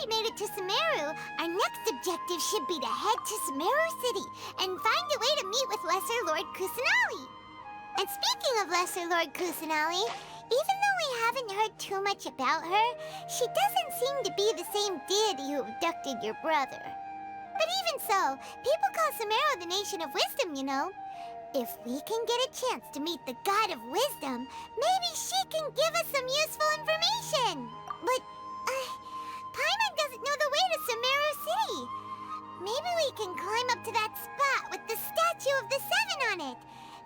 we made it to Sumeru, our next objective should be to head to Sumeru City and find a way to meet with Lesser Lord Kusanali. And speaking of Lesser Lord Kusanali, even though we haven't heard too much about her, she doesn't seem to be the same deity who abducted your brother. But even so, people call Sumeru the Nation of Wisdom, you know. If we can get a chance to meet the God of Wisdom, maybe she can give us some useful information. But, Paimon doesn't know the way to Sumeru City. Maybe we can climb up to that spot with the statue of the Seven on it.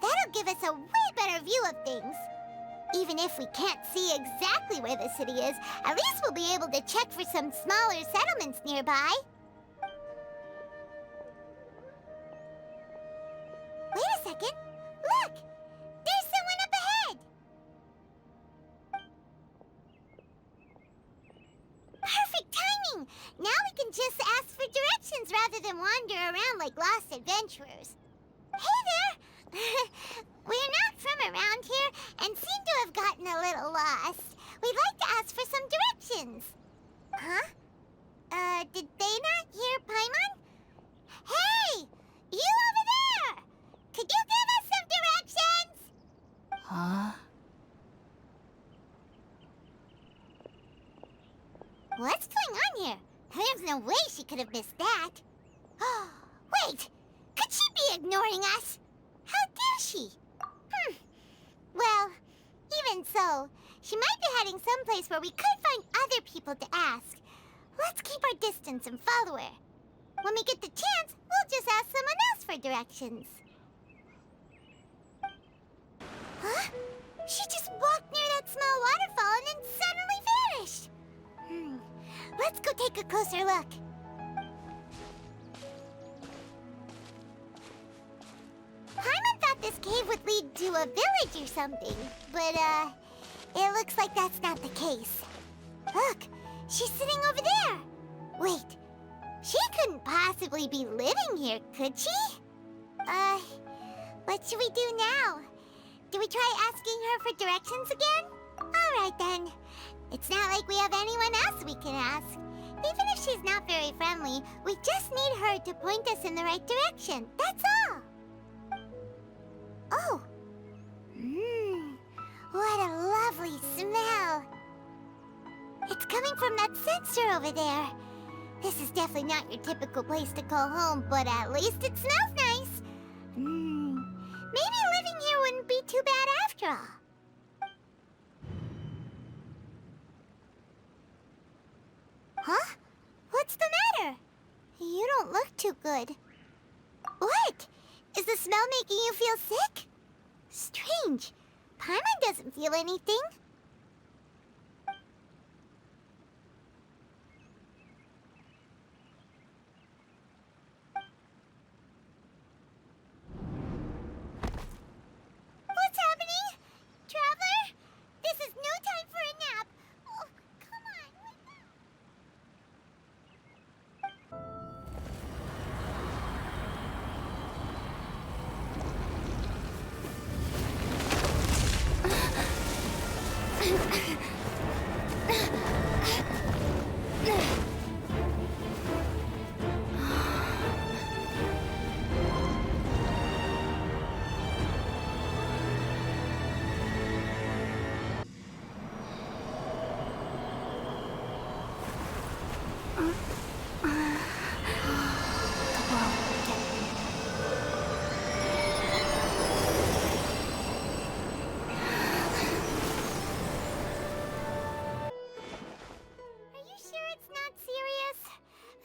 That'll give us a way better view of things. Even if we can't see exactly where the city is, at least we'll be able to check for some smaller settlements nearby. Wait a second. Look! There's someone up ahead! Perfect timing! Now we can just ask for directions rather than wander around like lost adventurers. Hey there! We're not from around here and seem to have gotten a little lost. We'd like to ask for some directions. Huh? Did they not hear Paimon? Hey! You over there! Could you give us some directions? Huh? What's going on here? There's no way she could have missed that. Wait! Could she be ignoring us? How dare she? Well, even so, she might be heading someplace where we could find other people to ask. Let's keep our distance and follow her. When we get the chance, we'll just ask someone else for directions. Huh? She just walked near that small waterfall and then suddenly vanished. Let's go take a closer look. Paimon thought this cave would lead to a village or something, but, it looks like that's not the case. Look, she's sitting over there. Wait, she couldn't possibly be living here, could she? What should we do now? Do we try asking her for directions again? All right, then. It's not like we have anyone else we can ask. Even if she's not very friendly, we just need her to point us in the right direction. That's all. Oh. What a lovely smell. It's coming from that sensor over there. This is definitely not your typical place to call home, but at least it smells nice. Maybe living here wouldn't be too bad after all. Huh? What's the matter? You don't look too good. What? Is the smell making you feel sick? Strange. Paimon doesn't feel anything. What's happening? Traveler? This is no time for a nap. Oh, come on, wake up.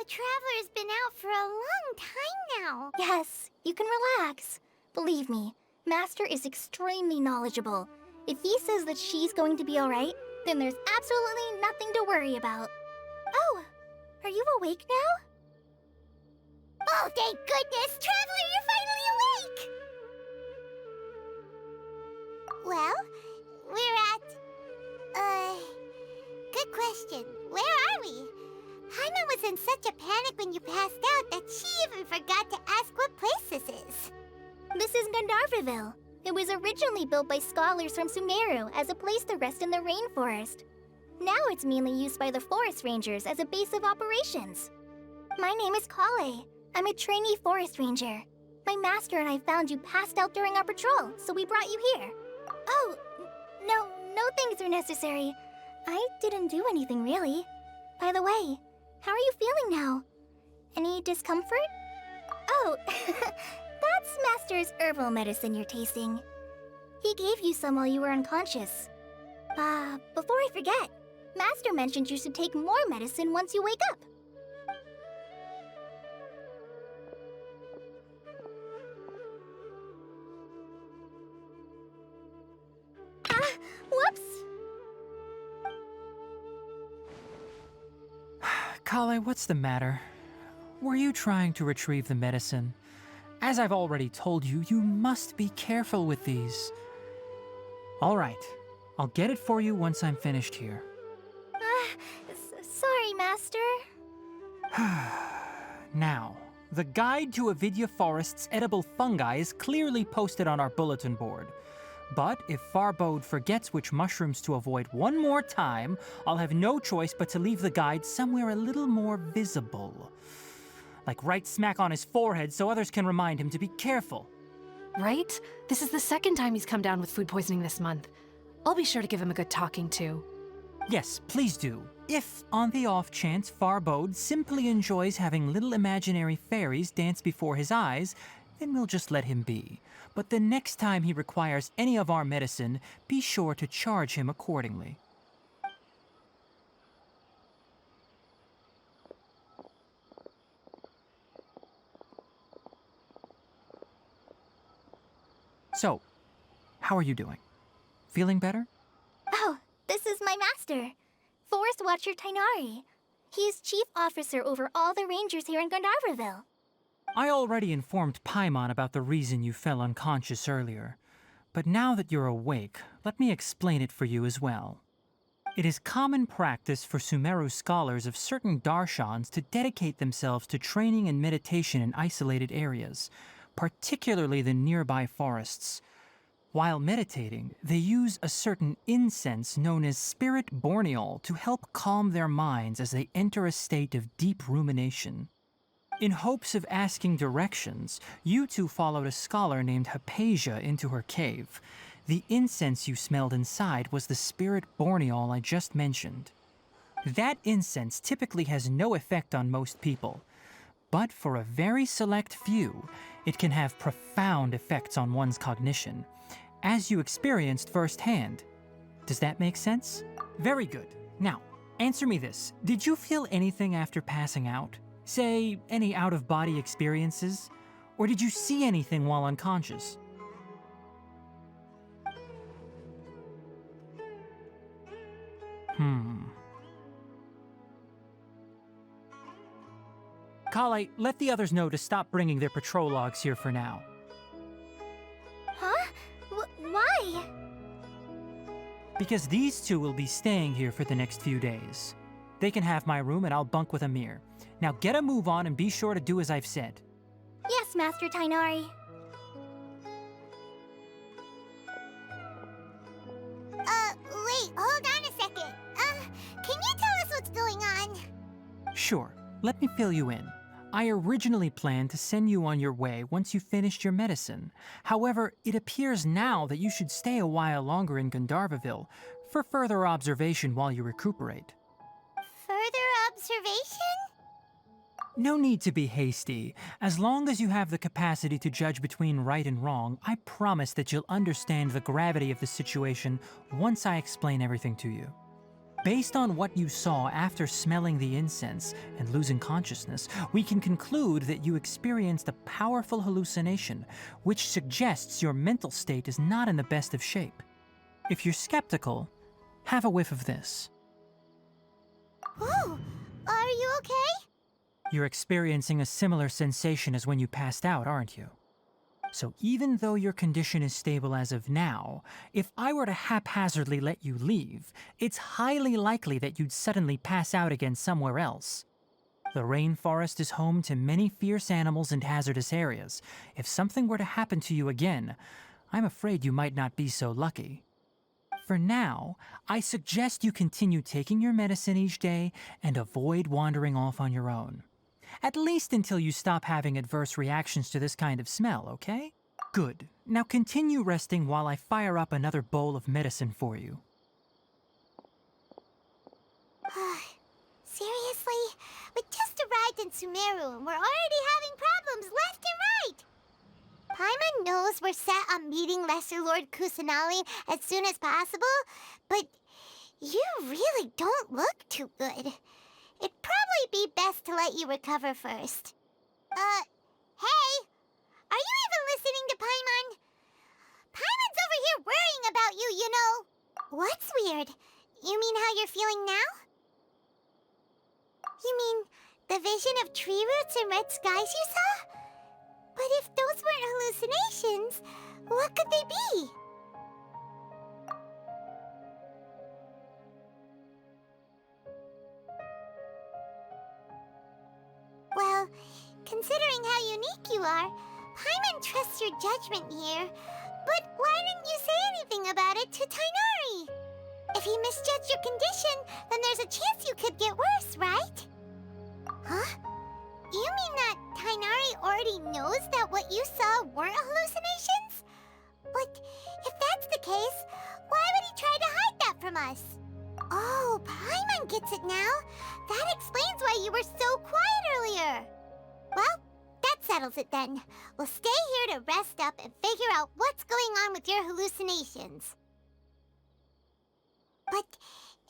Traveler's been out for a long time now. Yes, you can relax. Believe me, Master is extremely knowledgeable. If he says that she's going to be alright, then there's absolutely nothing to worry about. Oh, are you awake now? Oh, thank goodness! Traveler, you're finally awake! Well, we're at... Good question. Where are we? Paimon was in such a panic when you passed out that she even forgot to ask what place this is. This is Gandharvaville. It was originally built by scholars from Sumeru as a place to rest in the rainforest. Now it's mainly used by the forest rangers as a base of operations. My name is Kale. I'm a trainee forest ranger. My master and I found you passed out during our patrol, so we brought you here. Oh, no things are necessary. I didn't do anything, really. By the way, how are you feeling now? Any discomfort? Oh, that's Master's herbal medicine you're tasting. He gave you some while you were unconscious. Before I forget, Master mentioned you should take more medicine once you wake up. Whoops! Kale, what's the matter? Were you trying to retrieve the medicine? As I've already told you, you must be careful with these. All right, I'll get it for you once I'm finished here. Sorry, Master. Now, the guide to Avidya Forest's edible fungi is clearly posted on our bulletin board. But if Farbode forgets which mushrooms to avoid one more time, I'll have no choice but to leave the guide somewhere a little more visible. Like right smack on his forehead so others can remind him to be careful. Right? This is the second time he's come down with food poisoning this month. I'll be sure to give him a good talking to. Yes, please do. If, on the off chance, Farbode simply enjoys having little imaginary fairies dance before his eyes, then we'll just let him be. But the next time he requires any of our medicine, be sure to charge him accordingly. So, how are you doing? Feeling better? Oh, this is my master, Forest Watcher Tighnari. He's chief officer over all the rangers here in Gandharvaville. I already informed Paimon about the reason you fell unconscious earlier. But now that you're awake, let me explain it for you as well. It is common practice for Sumeru scholars of certain darshans to dedicate themselves to training and meditation in isolated areas, particularly the nearby forests. While meditating, they use a certain incense known as spirit borneol to help calm their minds as they enter a state of deep rumination. In hopes of asking directions, you two followed a scholar named Hypatia into her cave. The incense you smelled inside was the spirit borneol I just mentioned. That incense typically has no effect on most people, but for a very select few, it can have profound effects on one's cognition, as you experienced firsthand. Does that make sense? Very good. Now, answer me this. Did you feel anything after passing out? Say, any out-of-body experiences? Or did you see anything while unconscious? Kale, let the others know to stop bringing their patrol logs here for now. Huh? Why? Because these two will be staying here for the next few days. They can have my room and I'll bunk with Amir. Now get a move on and be sure to do as I've said. Yes, Master Tighnari. Wait, hold on a second. Can you tell us what's going on? Sure, let me fill you in. I originally planned to send you on your way once you finished your medicine. However, it appears now that you should stay a while longer in Gandharvaville for further observation while you recuperate. Further observation? No need to be hasty. As long as you have the capacity to judge between right and wrong, I promise that you'll understand the gravity of the situation once I explain everything to you. Based on what you saw after smelling the incense and losing consciousness, we can conclude that you experienced a powerful hallucination, which suggests your mental state is not in the best of shape. If you're skeptical, have a whiff of this. Whoa, are you okay? You're experiencing a similar sensation as when you passed out, aren't you? So even though your condition is stable as of now, if I were to haphazardly let you leave, it's highly likely that you'd suddenly pass out again somewhere else. The rainforest is home to many fierce animals and hazardous areas. If something were to happen to you again, I'm afraid you might not be so lucky. For now, I suggest you continue taking your medicine each day and avoid wandering off on your own. At least until you stop having adverse reactions to this kind of smell, okay? Good. Now continue resting while I fire up another bowl of medicine for you. Seriously? We just arrived in Sumeru and we're already having problems left and right! Paimon knows we're set on meeting Lesser Lord Kusanali as soon as possible, but you really don't look too good. It'd probably be best to let you recover first. Hey! Are you even listening to Paimon? Paimon's over here worrying about you, you know. What's weird? You mean how you're feeling now? You mean the vision of tree roots and red skies you saw? But if those weren't hallucinations, what could they be? Well, considering how unique you are, Paimon trusts your judgment here. But why didn't you say anything about it to Tighnari? If he misjudged your condition, then there's a chance you could get worse, right? Huh? You mean that Tighnari already knows that what you saw weren't hallucinations? But if that's the case, why would he try to hide that from us? Oh, Paimon gets it now. That explains why you were so quiet earlier. Well, that settles it then. We'll stay here to rest up and figure out what's going on with your hallucinations. But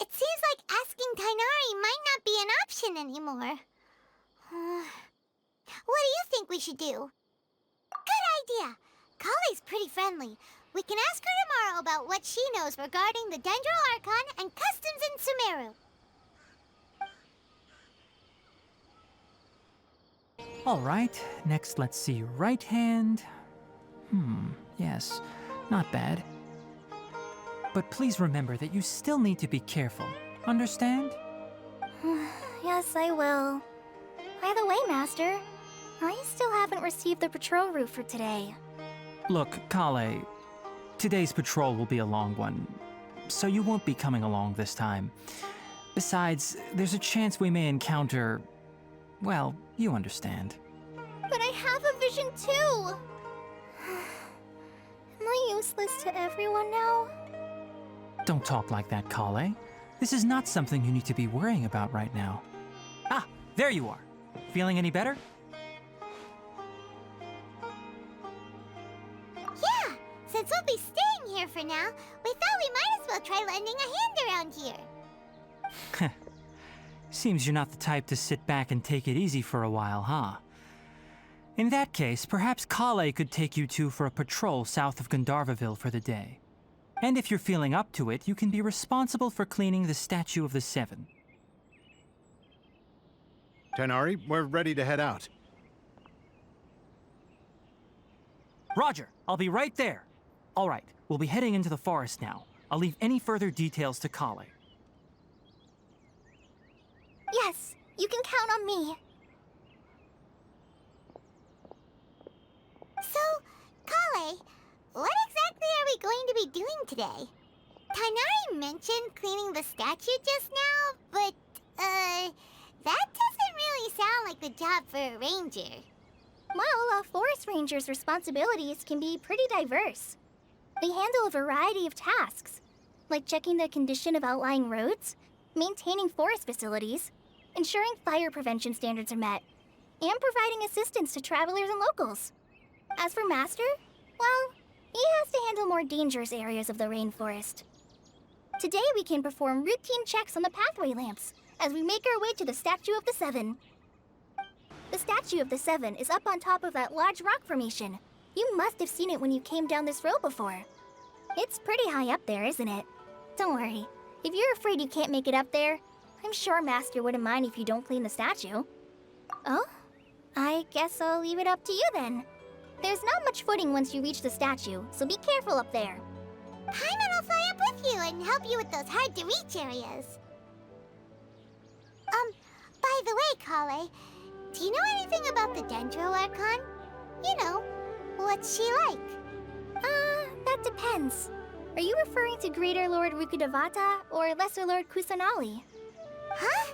it seems like asking Tighnari might not be an option anymore. What do you think we should do? Good idea! Kale's pretty friendly. We can ask her tomorrow about what she knows regarding the 3.0 Archon and customs in Sumeru. All right, next let's see, right hand. Yes, not bad. But please remember that you still need to be careful. Understand? Yes, I will. By the way, Master, I still haven't received the patrol route for today. Look, Kale, today's patrol will be a long one, so you won't be coming along this time. Besides, there's a chance we may encounter... well, you understand. But I have a vision too! Am I useless to everyone now? Don't talk like that, Kale. This is not something you need to be worrying about right now. Ah, there you are. Feeling any better? Yeah, since we'll be staying here for now, we thought we might as well try lending a hand around here. Seems you're not the type to sit back and take it easy for a while, huh? In that case, perhaps Kale could take you two for a patrol south of Gandharvaville for the day. And if you're feeling up to it, you can be responsible for cleaning the Statue of the Seven. Tighnari, we're ready to head out. Roger, I'll be right there. All right, we'll be heading into the forest now. I'll leave any further details to Kale. Yes, you can count on me. So, Kale, what exactly are we going to be doing today? Tighnari mentioned cleaning the statue just now, but, that doesn't really sound like the job for a ranger. Well, a forest ranger's responsibilities can be pretty diverse. They handle a variety of tasks, like checking the condition of outlying roads, maintaining forest facilities, ensuring fire prevention standards are met, and providing assistance to travelers and locals. As for Master, well, he has to handle more dangerous areas of the rainforest. Today we can perform routine checks on the pathway lamps as we make our way to the Statue of the Seven. The Statue of the Seven is up on top of that large rock formation. You must have seen it when you came down this road before. It's pretty high up there, isn't it? Don't worry. If you're afraid you can't make it up there, I'm sure Master wouldn't mind if you don't clean the statue. Oh? I guess I'll leave it up to you then. There's not much footing once you reach the statue, so be careful up there. Paimon will fly up with you and help you with those hard-to-reach areas. By the way, Kale, do you know anything about the 3.0 Archon? You know, what's she like? That depends. Are you referring to Greater Lord Rukkhadevata or Lesser Lord Kusanali? Huh?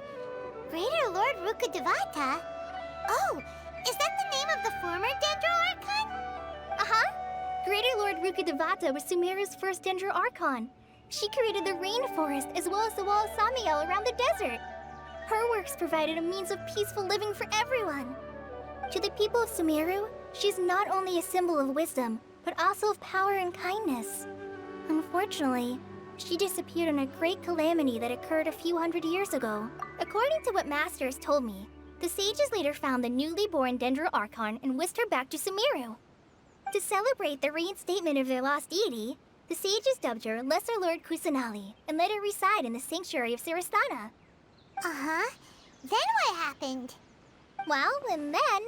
Greater Lord Rukkhadevata? Oh, is that the name of the former Dendro Archon? Uh-huh. Greater Lord Rukkhadevata was Sumeru's first Dendro Archon. She created the rainforest as well as the wall of Samiel around the desert. Her works provided a means of peaceful living for everyone. To the people of Sumeru, she's not only a symbol of wisdom, but also of power and kindness. Unfortunately, she disappeared in a great calamity that occurred a few hundred years ago. According to what Master has told me, the sages later found the newly born Dendro Archon and whisked her back to Sumeru. To celebrate the reinstatement of their lost deity, the sages dubbed her Lesser Lord Kusanali and let her reside in the sanctuary of Sarasthana. Uh-huh. Then what happened? Well, and then...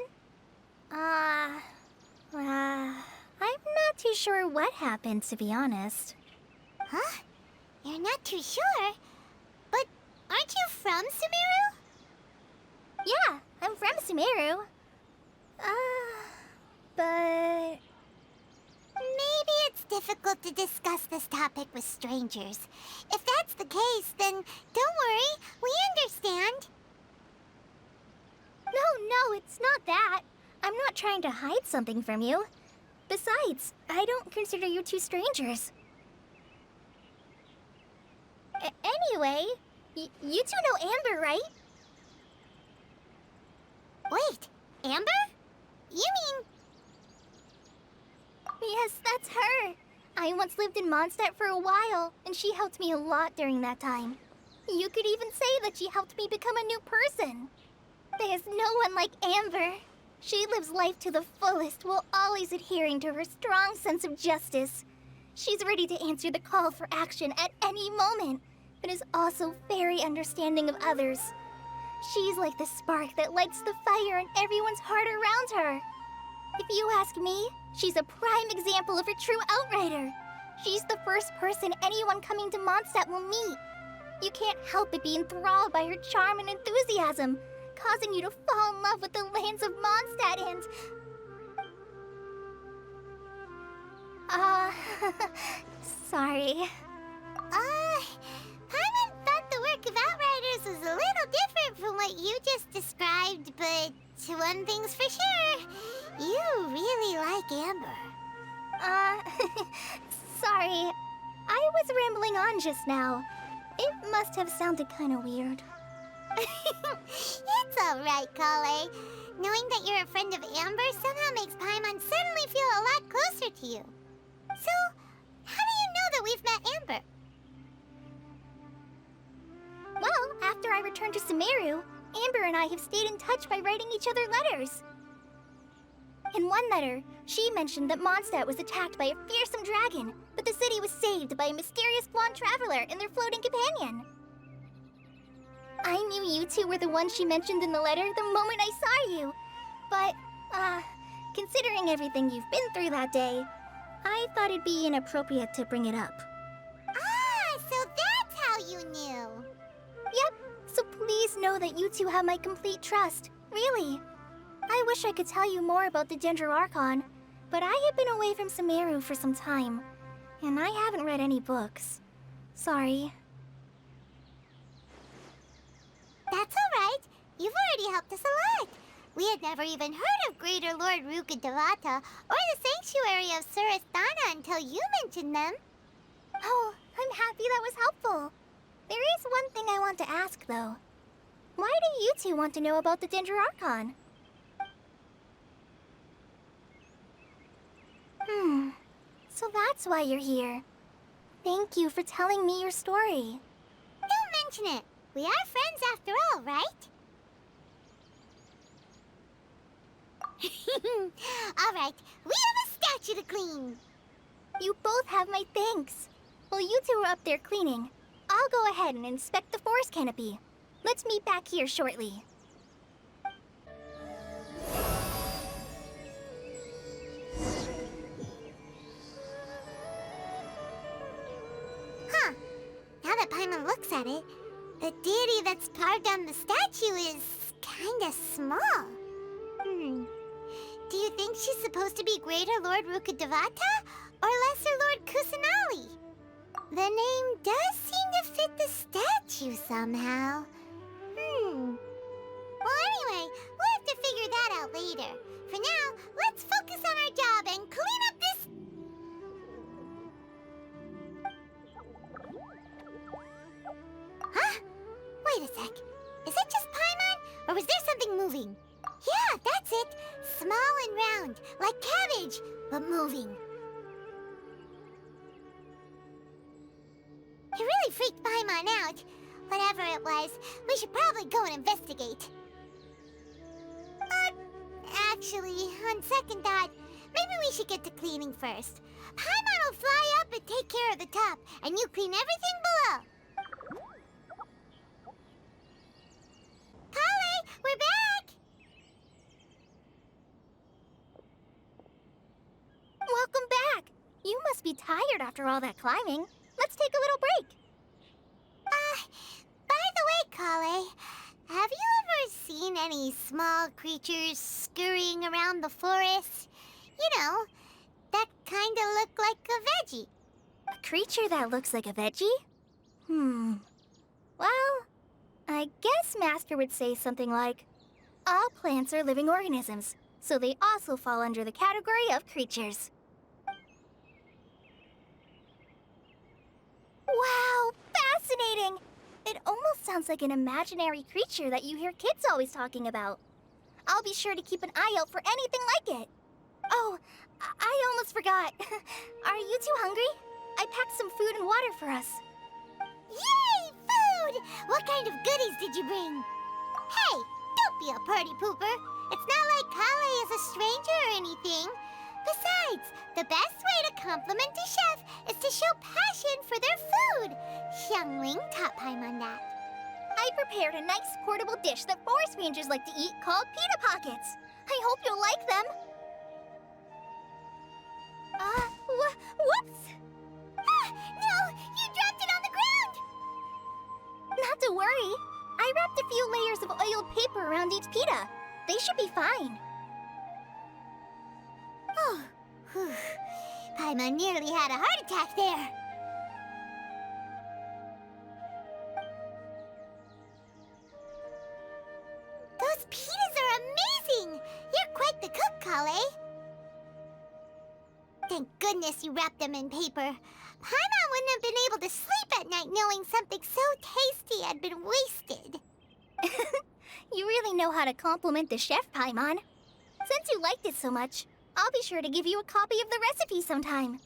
I'm not too sure what happened, to be honest. Huh? You're not too sure? But aren't you from Sumeru? Yeah, I'm from Sumeru. But... Maybe it's difficult to discuss this topic with strangers. If that's the case, then don't worry, we understand. No, it's not that. I'm not trying to hide something from you. Besides, I don't consider you two strangers. Anyway, you two know Amber, right? Wait, Amber? You mean... Yes, that's her. I once lived in Mondstadt for a while, and she helped me a lot during that time. You could even say that she helped me become a new person. There's no one like Amber. She lives life to the fullest while always adhering to her strong sense of justice. She's ready to answer the call for action at any moment, but is also very understanding of others. She's like the spark that lights the fire in everyone's heart around her. If you ask me, she's a prime example of a true outrider. She's the first person anyone coming to Mondstadt will meet. You can't help but be enthralled by her charm and enthusiasm, causing you to fall in love with the lands of Mondstadt and... sorry. Paimon thought the work of Outriders was a little different from what you just described, but one thing's for sure, you really like Amber. Sorry. I was rambling on just now. It must have sounded kind of weird. It's alright, Kale. Knowing that you're a friend of Amber somehow makes Paimon suddenly feel a lot closer to you. So, how do you know that we've met Amber? Well, after I returned to Sumeru, Amber and I have stayed in touch by writing each other letters. In one letter, she mentioned that Mondstadt was attacked by a fearsome dragon, but the city was saved by a mysterious blonde traveler and their floating companion. I knew you two were the ones she mentioned in the letter the moment I saw you. But, considering everything you've been through that day, I thought it'd be inappropriate to bring it up. Ah, so that's how you knew. Yep, so please know that you two have my complete trust, really. I wish I could tell you more about the Dendro Archon, but I have been away from Sumeru for some time, and I haven't read any books. Sorry. That's alright. You've already helped us a lot. We had never even heard of Greater Lord Rukkhadevata or the Sanctuary of Sarasthana until you mentioned them. Oh, I'm happy that was helpful. There is one thing I want to ask, though. Why do you two want to know about the Dendro Archon? So that's why you're here. Thank you for telling me your story. Don't mention it. We are friends after all, right? Alright, we have a statue to clean. You both have my thanks. While you two are up there cleaning, I'll go ahead and inspect the forest canopy. Let's meet back here shortly. Huh. Now that Paimon looks at it, the deity that's carved on the statue is kinda small. Do you think she's supposed to be Greater Lord Rukkhadevata or Lesser Lord Kusanali? The name does seem to fit the statue somehow. Well, anyway, we'll have to figure that out later. For now, let's focus on our job and clean up this... Huh? Wait a sec. Is it just Paimon, or was there something moving? Yeah, that's it. Small and round, like cabbage, but moving. It really freaked Paimon out. Whatever it was, we should probably go and investigate. Actually, on second thought, maybe we should get to cleaning first. Paimon will fly up and take care of the top, and you clean everything below. Kale, we're back! Welcome back! You must be tired after all that climbing. Let's take a little break. By the way, Kale, have you ever seen any small creatures scurrying around the forest? You know, that kind of look like a veggie. A creature that looks like a veggie? Well, I guess Master would say something like, all plants are living organisms, so they also fall under the category of creatures. Wow, fascinating! It almost sounds like an imaginary creature that you hear kids always talking about. I'll be sure to keep an eye out for anything like it. Oh, I almost forgot. Are you two hungry? I packed some food and water for us. Yay, food! What kind of goodies did you bring? Hey, don't be a party pooper. It's not like Kale is a stranger or anything. Besides, the best way to compliment a chef is to show passion for their food. Xiangling taught Paimon that. I prepared a nice portable dish that forest rangers like to eat called Pita Pockets. I hope you'll like them. Whoops! No! You dropped it on the ground! Not to worry. I wrapped a few layers of oiled paper around each pita. They should be fine. Oh, whew. Paimon nearly had a heart attack there. Those pitas are amazing! You're quite the cook, Kale. Thank goodness you wrapped them in paper. Paimon wouldn't have been able to sleep at night knowing something so tasty had been wasted. You really know how to compliment the chef, Paimon. Since you liked it so much, I'll be sure to give you a copy of the recipe sometime.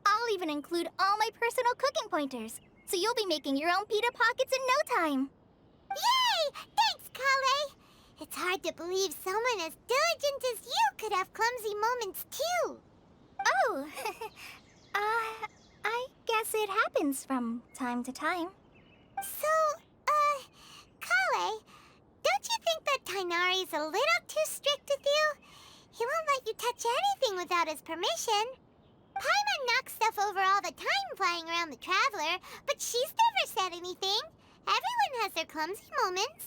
I'll even include all my personal cooking pointers, so you'll be making your own pita pockets in no time. Yay! Thanks, Kale! It's hard to believe someone as diligent as you could have clumsy moments, too. Oh, I guess it happens from time to time. So, Kale, don't you think that Tighnari's a little too strict with you? He won't let you touch anything without his permission. Paimon knocks stuff over all the time flying around the Traveler, but she's never said anything. Everyone has their clumsy moments.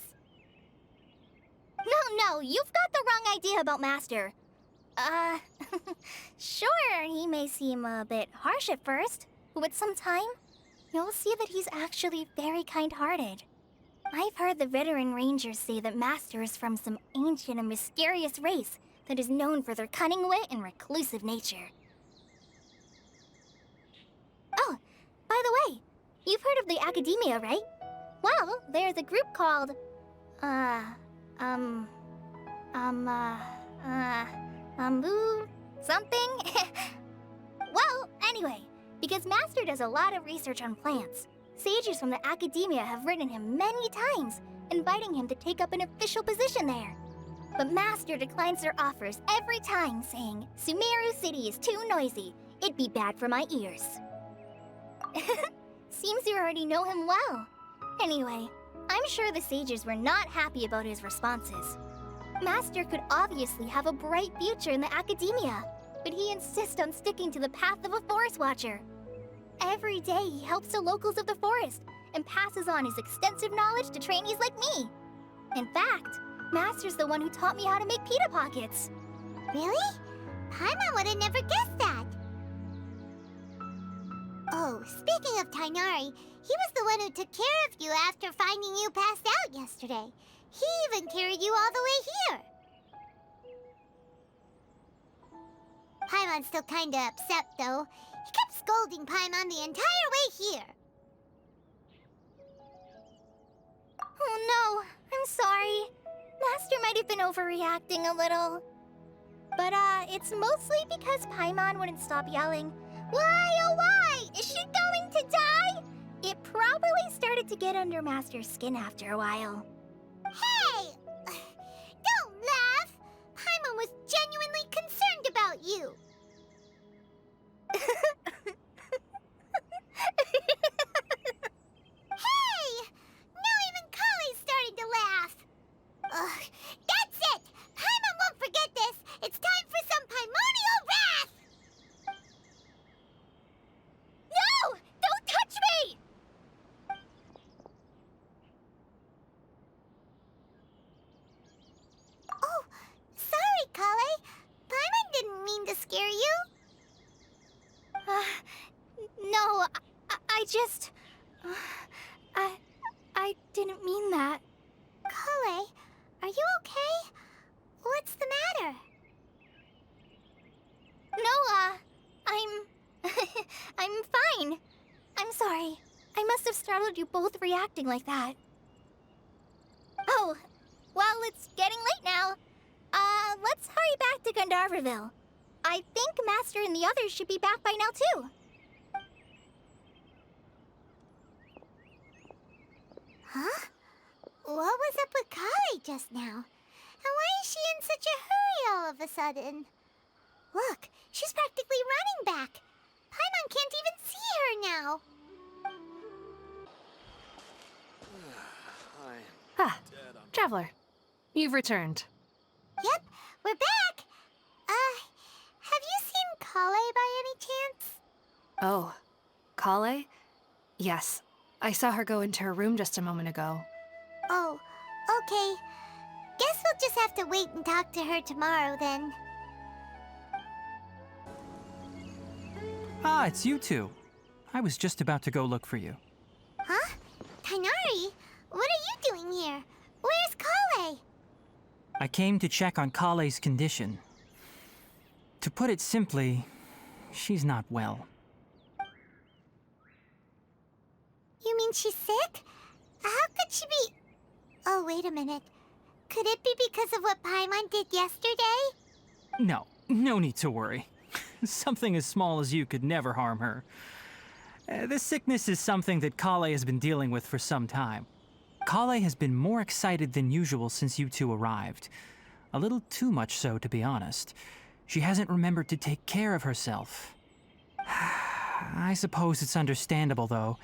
No, you've got the wrong idea about Master. Sure, he may seem a bit harsh at first, but with some time, you'll see that he's actually very kind-hearted. I've heard the veteran rangers say that Master is from some ancient and mysterious race that is known for their cunning wit and reclusive nature. Oh, by the way, you've heard of the Academia, right? Well, there's a group called, something? Well, anyway, because Master does a lot of research on plants, sages from the Academia have written him many times, inviting him to take up an official position there. But Master declines their offers every time, saying, Sumeru City is too noisy. It'd be bad for my ears. Seems you already know him well. Anyway, I'm sure the sages were not happy about his responses. Master could obviously have a bright future in the Academia, but he insists on sticking to the path of a forest watcher. Every day he helps the locals of the forest and passes on his extensive knowledge to trainees like me. In fact, Master's the one who taught me how to make pita pockets. Really? Paimon would have never guessed that. Oh, speaking of Tighnari, he was the one who took care of you after finding you passed out yesterday. He even carried you all the way here. Paimon's still kinda upset, though. He kept scolding Paimon the entire way here. Oh no, I'm sorry. Master might have been overreacting a little. But, it's mostly because Paimon wouldn't stop yelling, "Why, oh why? Is she going to die?" It probably started to get under Master's skin after a while. Hey! Don't laugh! Paimon was genuinely concerned about you. Hey! Now even Kale's starting to laugh. Ugh, that's it! Paimon won't forget this! It's time for some Paimonial wrath! No! Don't touch me! Oh, sorry, Kale. Paimon didn't mean to scare you. No, I just... I didn't mean that. Kale, are you okay? What's the matter? No, I'm fine. I'm sorry. I must have startled you both reacting like that. Oh, well, it's getting late now. Let's hurry back to Gandharvaville. I think Master and the others should be back by now, too. Huh? What was up with Kale just now? And why is she in such a hurry all of a sudden? Look, she's practically running back. Paimon can't even see her now. Ah, Traveler, you've returned. Yep, we're back. Have you seen Kale by any chance? Oh, Kale? Yes, I saw her go into her room just a moment ago. Oh, okay. Guess we'll just have to wait and talk to her tomorrow then. Ah, it's you two. I was just about to go look for you. Huh? Tighnari? What are you doing here? Where's Kale? I came to check on Kale's condition. To put it simply, she's not well. You mean she's sick? How could she be... Oh, wait a minute. Could it be because of what Paimon did yesterday? No need to worry. Something as small as you could never harm her. This sickness is something that Kale has been dealing with for some time. Kale has been more excited than usual since you two arrived. A little too much so, to be honest. She hasn't remembered to take care of herself. I suppose it's understandable, though.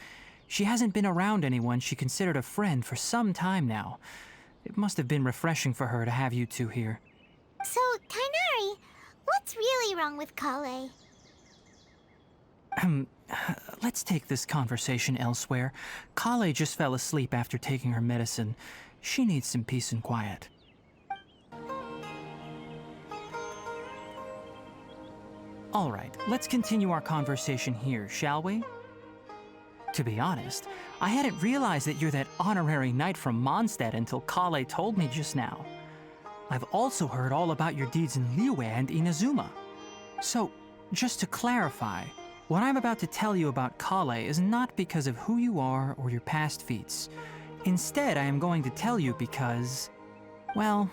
She hasn't been around anyone she considered a friend for some time now. It must have been refreshing for her to have you two here. So, Tighnari, what's really wrong with Kale? Let's take this conversation elsewhere. Kale just fell asleep after taking her medicine. She needs some peace and quiet. All right, let's continue our conversation here, shall we? To be honest, I hadn't realized that you're that honorary knight from Mondstadt until Kale told me just now. I've also heard all about your deeds in Liyue and Inazuma. So, just to clarify, what I'm about to tell you about Kale is not because of who you are or your past feats. Instead, I am going to tell you because... well,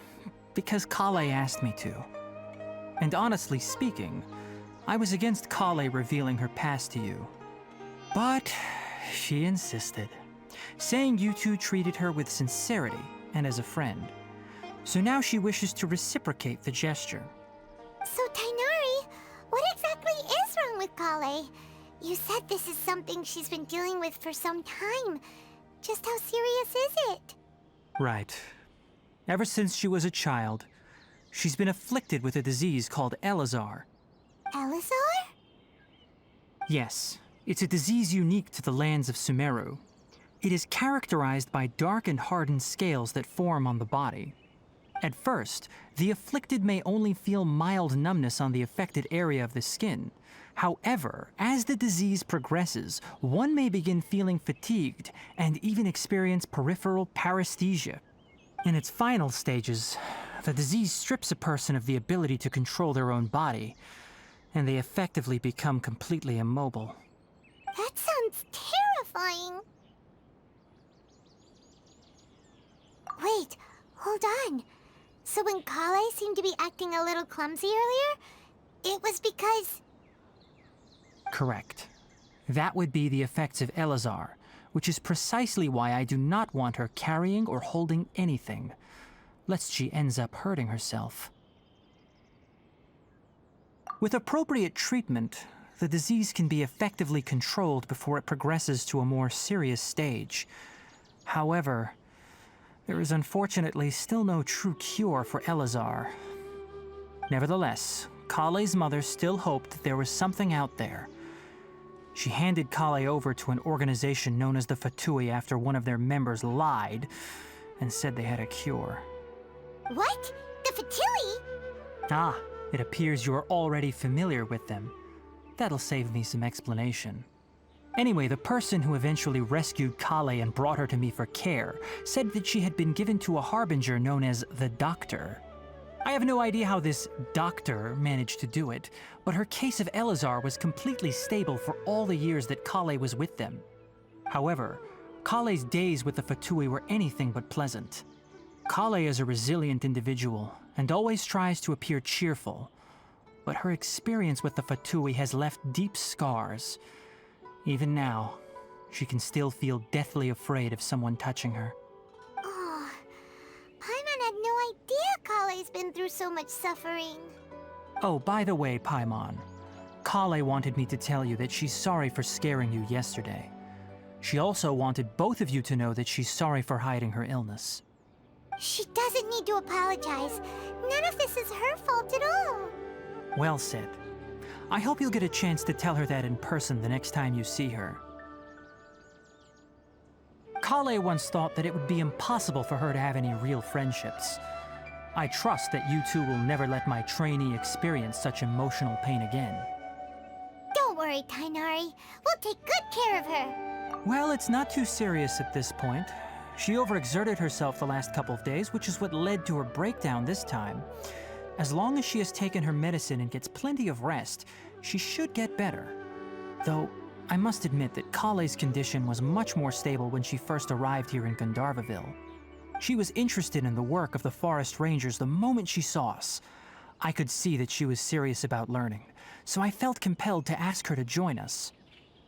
because Kale asked me to. And honestly speaking, I was against Kale revealing her past to you. But she insisted, saying you two treated her with sincerity and as a friend. So now she wishes to reciprocate the gesture. So, Tighnari, what exactly is wrong with Kale? You said this is something she's been dealing with for some time. Just how serious is it? Right. Ever since she was a child, she's been afflicted with a disease called Elazar. Elazar? Yes, it's a disease unique to the lands of Sumeru. It is characterized by dark and hardened scales that form on the body. At first, the afflicted may only feel mild numbness on the affected area of the skin. However, as the disease progresses, one may begin feeling fatigued and even experience peripheral paresthesia. In its final stages, the disease strips a person of the ability to control their own body, and they effectively become completely immobile. That sounds terrifying. Wait, hold on. So when Kale seemed to be acting a little clumsy earlier, it was because... Correct. That would be the effects of Elazar, which is precisely why I do not want her carrying or holding anything, lest she ends up hurting herself. With appropriate treatment, the disease can be effectively controlled before it progresses to a more serious stage. However, there is unfortunately still no true cure for Elazar. Nevertheless, Kale's mother still hoped that there was something out there. She handed Kale over to an organization known as the Fatui after one of their members lied and said they had a cure. What? The Fatui? Ah, it appears you are already familiar with them. That'll save me some explanation. Anyway, the person who eventually rescued Kale and brought her to me for care said that she had been given to a harbinger known as the Doctor. I have no idea how this doctor managed to do it, but her case of Elazar was completely stable for all the years that Kale was with them. However, Kale's days with the Fatui were anything but pleasant. Kale is a resilient individual and always tries to appear cheerful, but her experience with the Fatui has left deep scars. Even now, she can still feel deathly afraid of someone touching her. Oh, Paimon had no idea Kale's been through so much suffering. Oh, by the way, Paimon, Kale wanted me to tell you that she's sorry for scaring you yesterday. She also wanted both of you to know that she's sorry for hiding her illness. She doesn't need to apologize. None of this is her fault at all. Well said. I hope you'll get a chance to tell her that in person the next time you see her. Kale once thought that it would be impossible for her to have any real friendships. I trust that you two will never let my trainee experience such emotional pain again. Don't worry, Tighnari. We'll take good care of her. Well, it's not too serious at this point. She overexerted herself the last couple of days, which is what led to her breakdown this time. As long as she has taken her medicine and gets plenty of rest, she should get better. Though, I must admit that Kale's condition was much more stable when she first arrived here in Gandharvaville. She was interested in the work of the forest rangers the moment she saw us. I could see that she was serious about learning, so I felt compelled to ask her to join us.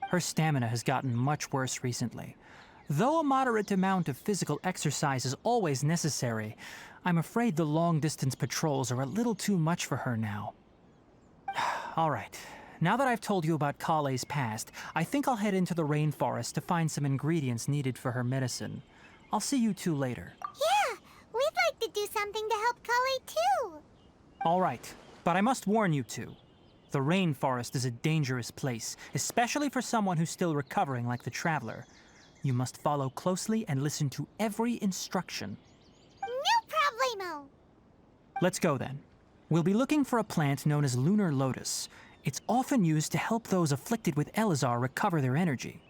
Her stamina has gotten much worse recently. Though a moderate amount of physical exercise is always necessary, I'm afraid the long-distance patrols are a little too much for her now. All right, now that I've told you about Kale's past, I think I'll head into the rainforest to find some ingredients needed for her medicine. I'll see you two later. Yeah, we'd like to do something to help Kale too. All right, but I must warn you two. The rainforest is a dangerous place, especially for someone who's still recovering like the Traveler. You must follow closely and listen to every instruction. No problemo. Let's go then. We'll be looking for a plant known as Lunar Lotus. It's often used to help those afflicted with Elazar recover their energy.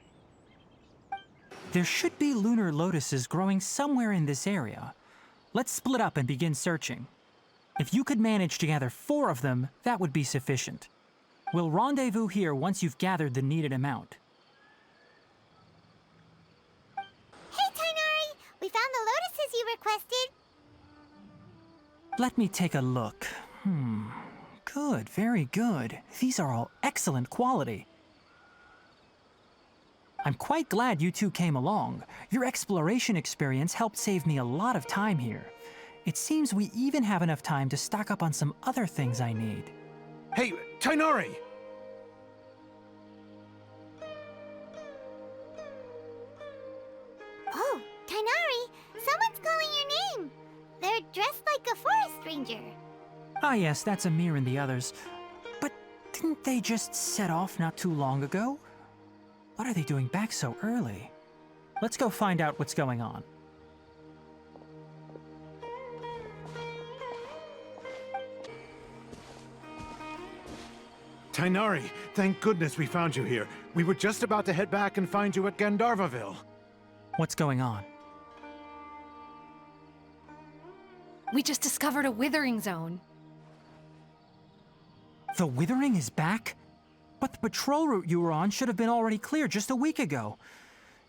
There should be lunar lotuses growing somewhere in this area. Let's split up and begin searching. If you could manage to gather 4 of them, that would be sufficient. We'll rendezvous here once you've gathered the needed amount. Hey, Tighnari! We found the lotuses you requested. Let me take a look. Good, very good. These are all excellent quality. I'm quite glad you two came along. Your exploration experience helped save me a lot of time here. It seems we even have enough time to stock up on some other things I need. Hey, Tighnari! Oh, Tighnari! Someone's calling your name! They're dressed like a forest ranger. Ah yes, that's Amir and the others. But didn't they just set off not too long ago? What are they doing back so early? Let's go find out what's going on. Tighnari, thank goodness we found you here. We were just about to head back and find you at Gandharvaville. What's going on? We just discovered a withering zone. The Withering is back? But the patrol route you were on should have been already clear just a week ago.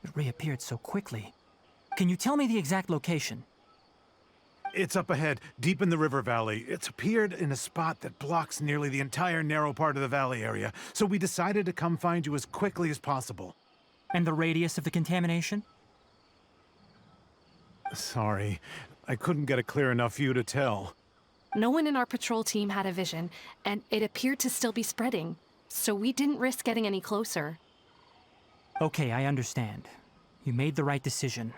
It reappeared so quickly. Can you tell me the exact location? It's up ahead, deep in the river valley. It's appeared in a spot that blocks nearly the entire narrow part of the valley area, so we decided to come find you as quickly as possible. And the radius of the contamination? Sorry, I couldn't get a clear enough view to tell. No one in our patrol team had a vision, and it appeared to still be spreading, so we didn't risk getting any closer. Okay, I understand. You made the right decision.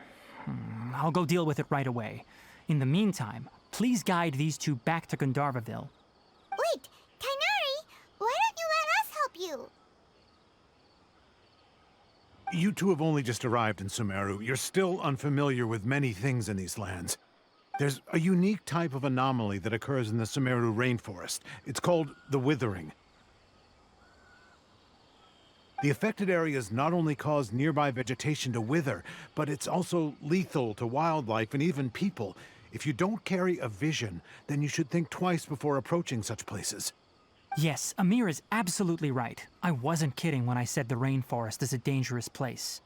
I'll go deal with it right away. In the meantime, please guide these two back to Gandharvaville. Wait, Tighnari, why don't you let us help you? You two have only just arrived in Sumeru. You're still unfamiliar with many things in these lands. There's a unique type of anomaly that occurs in the Sumeru rainforest. It's called the Withering. The affected areas not only cause nearby vegetation to wither, but it's also lethal to wildlife and even people. If you don't carry a vision, then you should think twice before approaching such places. Yes, Amir is absolutely right. I wasn't kidding when I said the rainforest is a dangerous place.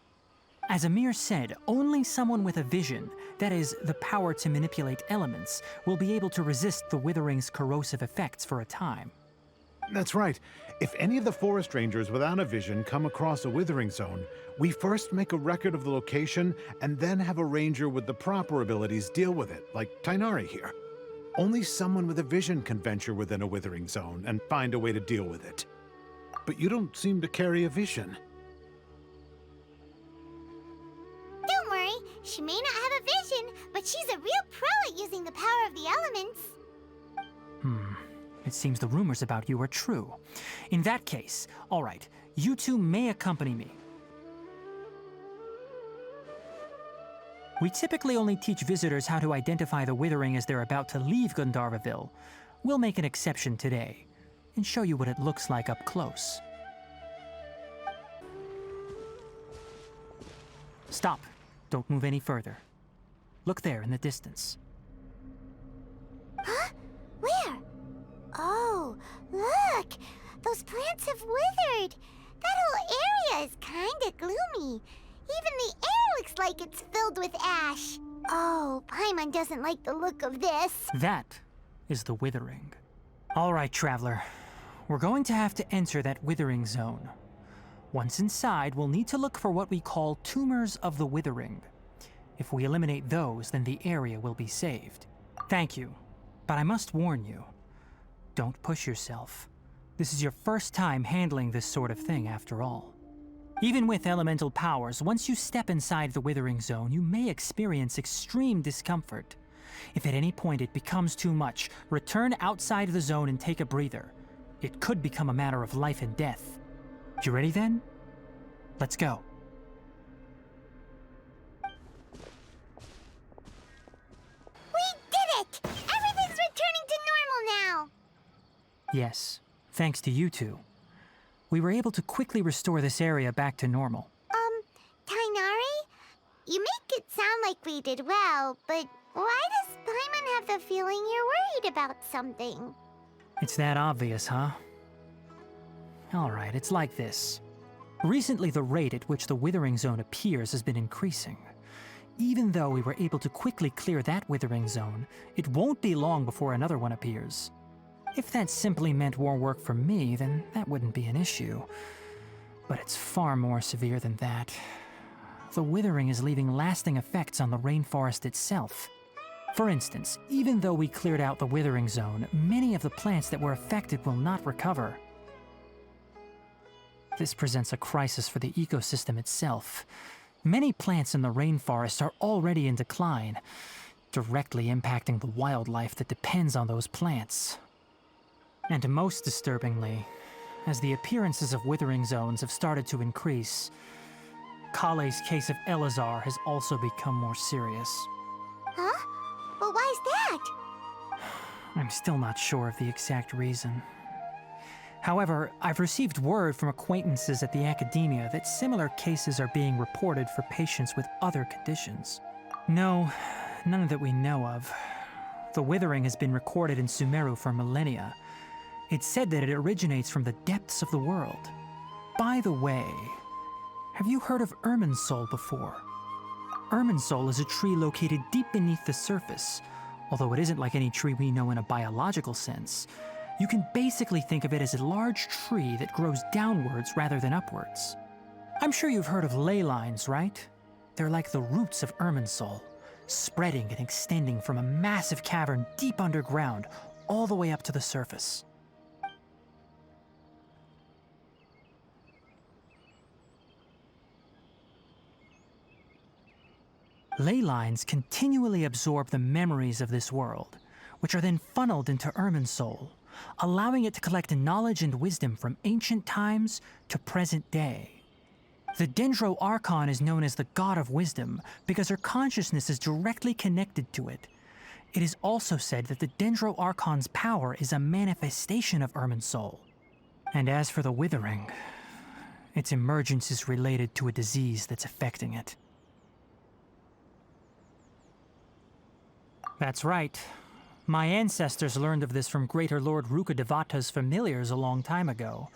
As Amir said, only someone with a vision, that is, the power to manipulate elements, will be able to resist the Withering's corrosive effects for a time. That's right. If any of the forest rangers without a vision come across a withering zone, we first make a record of the location and then have a ranger with the proper abilities deal with it, like Tighnari here. Only someone with a vision can venture within a withering zone and find a way to deal with it. But you don't seem to carry a vision. Don't worry, she may not have a vision, but she's a real pro at using the power of the elements. It seems the rumors about you are true. In that case, all right, you two may accompany me. We typically only teach visitors how to identify the Withering as they're about to leave Gandharvaville. We'll make an exception today and show you what it looks like up close. Stop. Don't move any further. Look there in the distance. Huh? Where? Oh, look! Those plants have withered! That whole area is kinda gloomy. Even the air looks like it's filled with ash. Oh, Paimon doesn't like the look of this. That is the Withering. All right, Traveler. We're going to have to enter that Withering zone. Once inside, we'll need to look for what we call tumors of the Withering. If we eliminate those, then the area will be saved. Thank you, but I must warn you. Don't push yourself. This is your first time handling this sort of thing, after all. Even with elemental powers, once you step inside the Withering Zone, you may experience extreme discomfort. If at any point it becomes too much, return outside the zone and take a breather. It could become a matter of life and death. You ready then? Let's go. We did it! Everything's returning to normal now! Yes, thanks to you two. We were able to quickly restore this area back to normal. Tighnari? You make it sound like we did well, but why does Paimon have the feeling you're worried about something? It's that obvious, huh? Alright, it's like this. Recently, the rate at which the Withering Zone appears has been increasing. Even though we were able to quickly clear that Withering Zone, it won't be long before another one appears. If that simply meant more work for me, then that wouldn't be an issue. But it's far more severe than that. The Withering is leaving lasting effects on the rainforest itself. For instance, even though we cleared out the Withering Zone, many of the plants that were affected will not recover. This presents a crisis for the ecosystem itself. Many plants in the rainforest are already in decline, directly impacting the wildlife that depends on those plants. And most disturbingly, as the appearances of Withering Zones have started to increase, Kale's case of Elazar has also become more serious. Huh? But why's that? I'm still not sure of the exact reason. However, I've received word from acquaintances at the academia that similar cases are being reported for patients with other conditions. No, none that we know of. The withering has been recorded in Sumeru for millennia. It's said that it originates from the depths of the world. By the way, have you heard of Irminsul before? Irminsul is a tree located deep beneath the surface. Although it isn't like any tree we know in a biological sense, you can basically think of it as a large tree that grows downwards rather than upwards. I'm sure you've heard of ley lines, right? They're like the roots of Irminsul, spreading and extending from a massive cavern deep underground all the way up to the surface. Ley lines continually absorb the memories of this world, which are then funneled into Irminsul, allowing it to collect knowledge and wisdom from ancient times to present day. The 3.0 Archon is known as the God of Wisdom because her consciousness is directly connected to it. It is also said that the 3.0 Archon's power is a manifestation of Irminsul. And as for the withering, its emergence is related to a disease that's affecting it. That's right. My ancestors learned of this from Greater Lord Rukkhadevata's familiars a long time ago.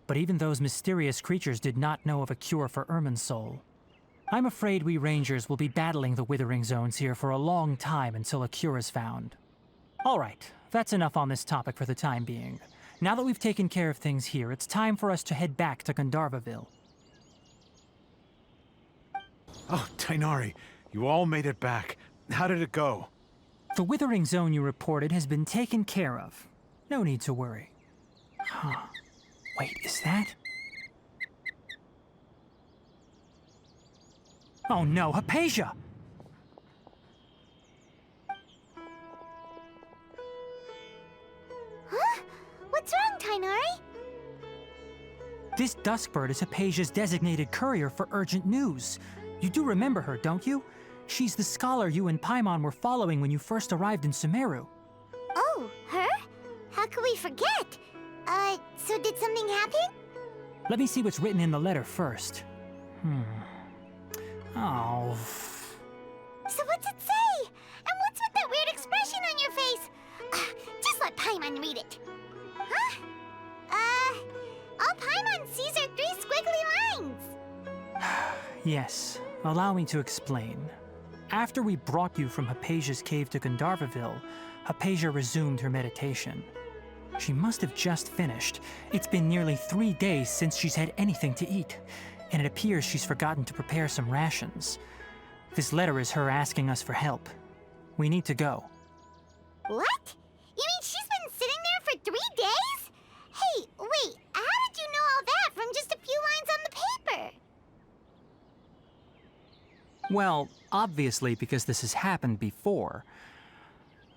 But even those mysterious creatures did not know of a cure for Irminsul. I'm afraid we rangers will be battling the withering zones here for a long time until a cure is found. All right, that's enough on this topic for the time being. Now that we've taken care of things here, it's time for us to head back to Gandharvaville. Oh, Tighnari, you all made it back. How did it go? The withering zone you reported has been taken care of. No need to worry. Huh. Wait, is that? Oh no, Hypatia! Huh? What's wrong, Tighnari? This Duskbird is Hypatia's designated courier for urgent news. You do remember her, don't you? She's the scholar you and Paimon were following when you first arrived in Sumeru. Oh, her? How could we forget? So did something happen? Let me see what's written in the letter first. Oh. So what's it say? And what's with that weird expression on your face? Just let Paimon read it. Huh? All Paimon sees are 3 squiggly lines. Yes, allow me to explain. After we brought you from Hypatia's cave to Gandharvaville, Hypatia resumed her meditation. She must have just finished. It's been nearly 3 days since she's had anything to eat, and it appears she's forgotten to prepare some rations. This letter is her asking us for help. We need to go. What? You mean she's been sitting there for 3 days? Hey, wait, how did you know all that from just a few lines on the paper? Well, obviously because this has happened before.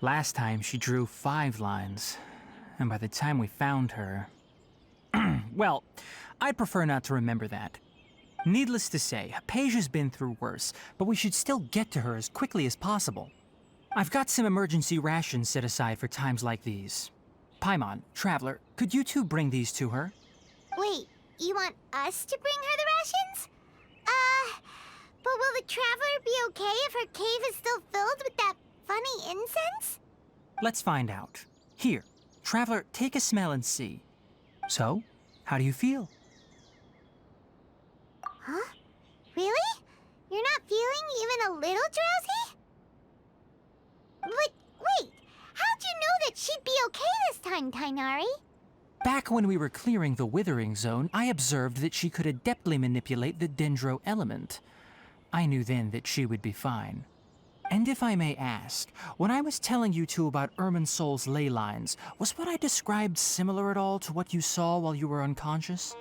Last time she drew 5 lines, and by the time we found her... Well, I'd prefer not to remember that. Needless to say, Hypatia's been through worse, but we should still get to her as quickly as possible. I've got some emergency rations set aside for times like these. Paimon, Traveler, could you two bring these to her? Wait, you want us to bring her the rations? But will the Traveler be okay if her cave is still filled with that funny incense? Let's find out. Here, Traveler, take a smell and see. So, how do you feel? Huh? Really? You're not feeling even a little drowsy? But wait, how'd you know that she'd be okay this time, Tighnari? Back when we were clearing the withering zone, I observed that she could adeptly manipulate the 3.0 element. I knew then that she would be fine. And if I may ask, when I was telling you two about Irminsul's ley lines, was what I described similar at all to what you saw while you were unconscious?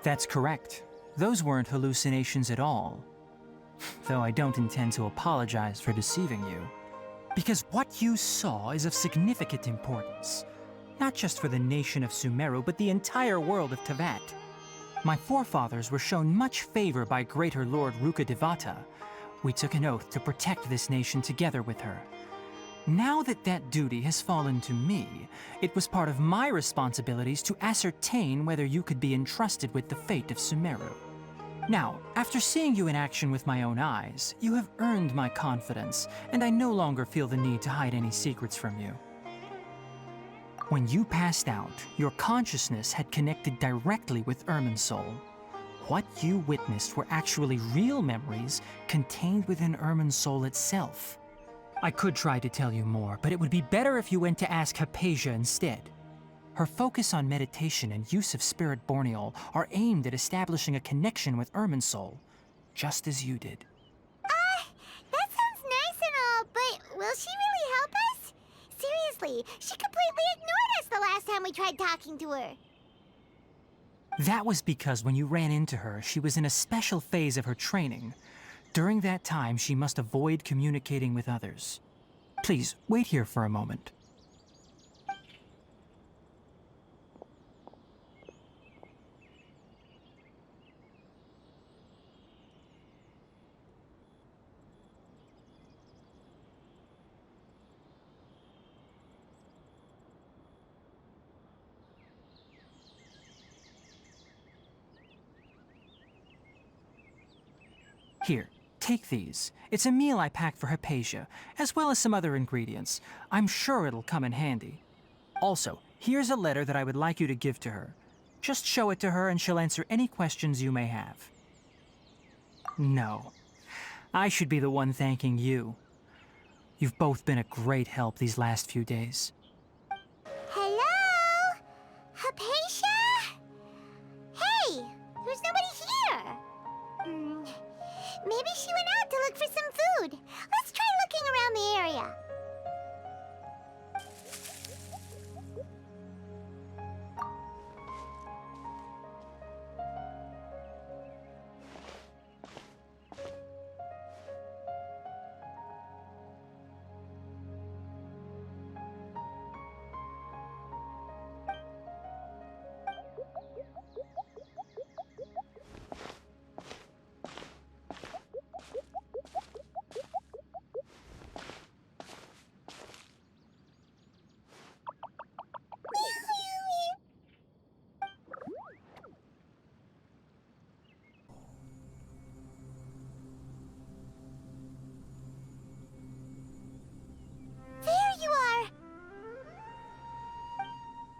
That's correct. Those weren't hallucinations at all. Though I don't intend to apologize for deceiving you. Because what you saw is of significant importance. Not just for the nation of Sumeru, but the entire world of Teyvat. My forefathers were shown much favor by Greater Lord Rukkhadevata. We took an oath to protect this nation together with her. Now that that duty has fallen to me, it was part of my responsibilities to ascertain whether you could be entrusted with the fate of Sumeru. Now, after seeing you in action with my own eyes, you have earned my confidence, and I no longer feel the need to hide any secrets from you. When you passed out, your consciousness had connected directly with Irminsul. What you witnessed were actually real memories contained within Irminsul itself. I could try to tell you more, but it would be better if you went to ask Hypatia instead. Her focus on meditation and use of Spirit Borneol are aimed at establishing a connection with Irminsul, just as you did. That sounds nice and all, but will she really help us? Seriously, she completely ignored us the last time we tried talking to her. That was because when you ran into her, she was in a special phase of her training. During that time, she must avoid communicating with others. Please, wait here for a moment. Here, take these. It's a meal I packed for Hypatia, as well as some other ingredients. I'm sure it'll come in handy. Also, here's a letter that I would like you to give to her. Just show it to her and she'll answer any questions you may have. No. I should be the one thanking you. You've both been a great help these last few days. Hello? Hypatia? Hey, there's nobody here. Maybe she went out to look for some food. Let's try looking around the area.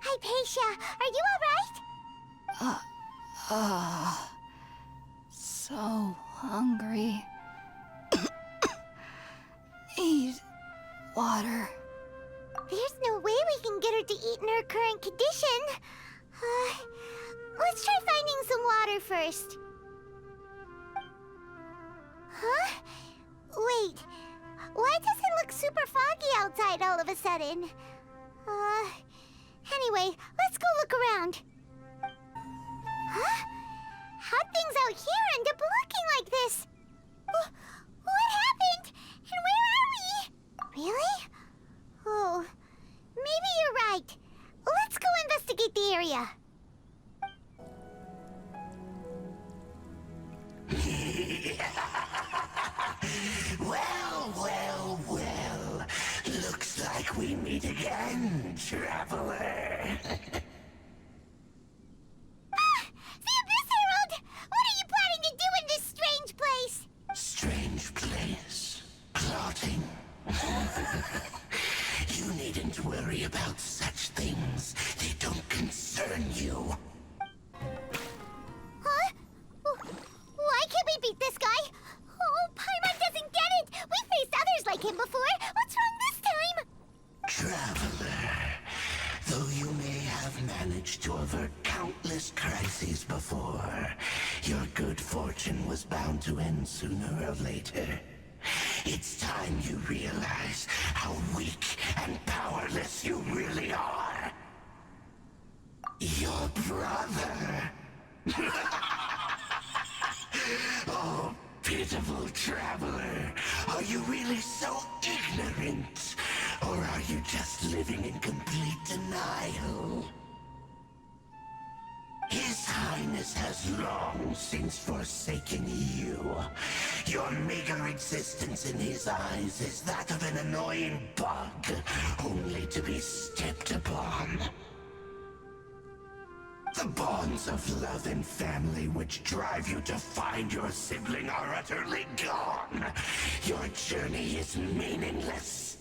Hypatia, are you alright? So hungry. Need water. There's no way we can get her to eat in her current condition. Let's try finding some water first. Huh? Wait, why does it look super foggy outside all of a sudden? Anyway, let's go look around. Huh? How'd things out here end up looking like this? What happened? And where are we? Really? Oh, maybe you're right. Let's go investigate the area. Well. Looks like we meet again, traveler. The Abyss Herald! What are you planning to do in this strange place? Strange place. Plotting. You needn't worry about such things. They don't concern you. Huh? Why can't we beat this guy? Oh, Paimon doesn't get it! We faced others like him before! What's wrong this time? Traveler, though you may have managed to avert countless crises before, your good fortune was bound to end sooner or later. It's time you realize how weak and powerless you really are. Your brother. Oh, pitiful traveler. Are you really so ignorant? Or are you just living in complete denial? His Highness has long since forsaken you. Your meager existence in his eyes is that of an annoying bug, only to be stepped upon. The bonds of love and family which drive you to find your sibling are utterly gone. Your journey is meaningless.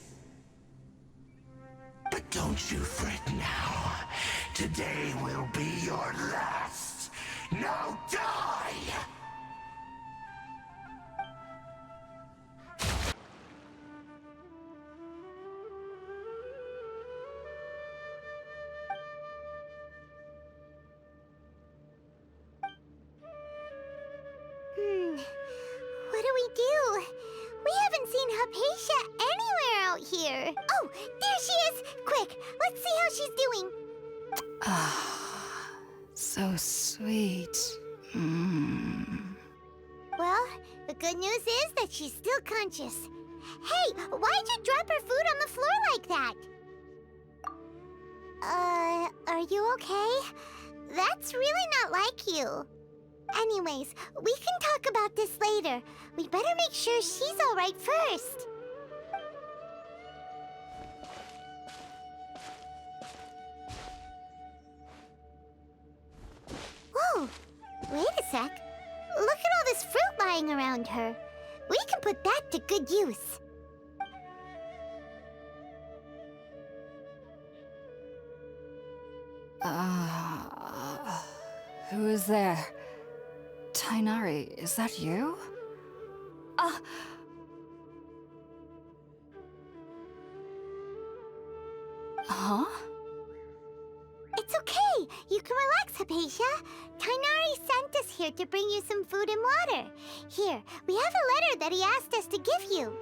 But don't you fret now. Today will be your last. Now die! What do we do? We haven't seen Hypatia anywhere out here. Oh, there she is! Quick, let's see how she's doing. Ah, so sweet. Well, the good news is that she's still conscious. Hey, why'd you drop her food on the floor like that? Are you okay? That's really not like you. Anyways, we can talk about this later. We better make sure she's all right first. Whoa, wait a sec. Look at all this fruit lying around her. We can put that to good use. Who is there? Tighnari, is that you? Huh? It's okay. You can relax, Hypatia. Tighnari sent us here to bring you some food and water. Here, we have a letter that he asked us to give you.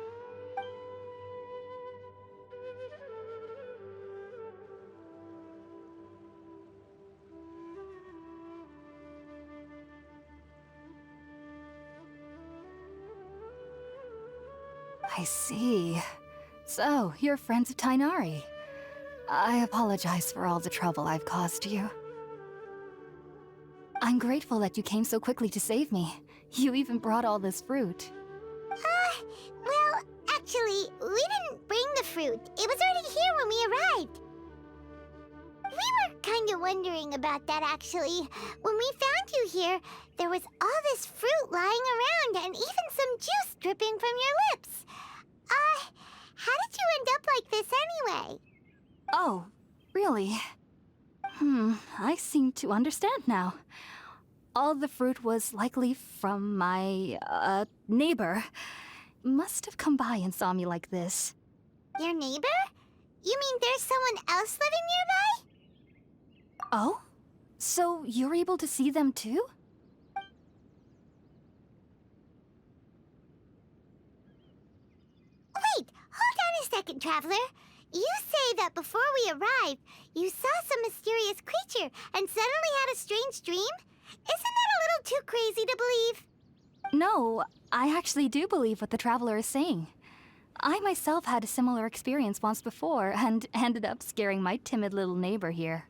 I see. So, you're friends of Tighnari. I apologize for all the trouble I've caused you. I'm grateful that you came so quickly to save me. You even brought all this fruit. Well, actually, we didn't bring the fruit. It was already here when we arrived. We were kind of wondering about that, actually. When we found you here, there was all this fruit lying around and even some juice dripping from your lips. How did you end up like this anyway? Oh, really? I seem to understand now. All the fruit was likely from my, neighbor. Must have come by and saw me like this. Your neighbor? You mean there's someone else living nearby? Oh? So you're able to see them too? Wait, hold on a second, Traveler. You say that before we arrived, you saw some mysterious creature and suddenly had a strange dream? Isn't that a little too crazy to believe? No, I actually do believe what the Traveler is saying. I myself had a similar experience once before and ended up scaring my timid little neighbor here.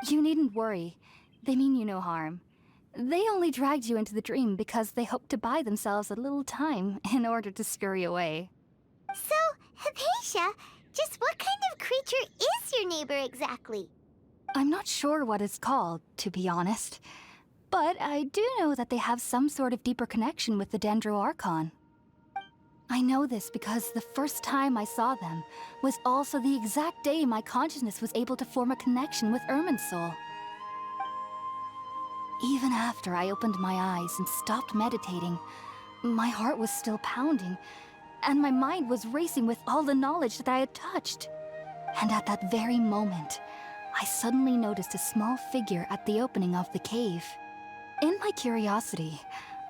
You needn't worry. They mean you no harm. They only dragged you into the dream because they hoped to buy themselves a little time in order to scurry away. So, Hypatia, just what kind of creature is your neighbor exactly? I'm not sure what it's called, to be honest. But I do know that they have some sort of deeper connection with the 3.0 Archon. I know this because the first time I saw them was also the exact day my consciousness was able to form a connection with Irminsul. Even after I opened my eyes and stopped meditating, my heart was still pounding, and my mind was racing with all the knowledge that I had touched. And at that very moment, I suddenly noticed a small figure at the opening of the cave. In my curiosity,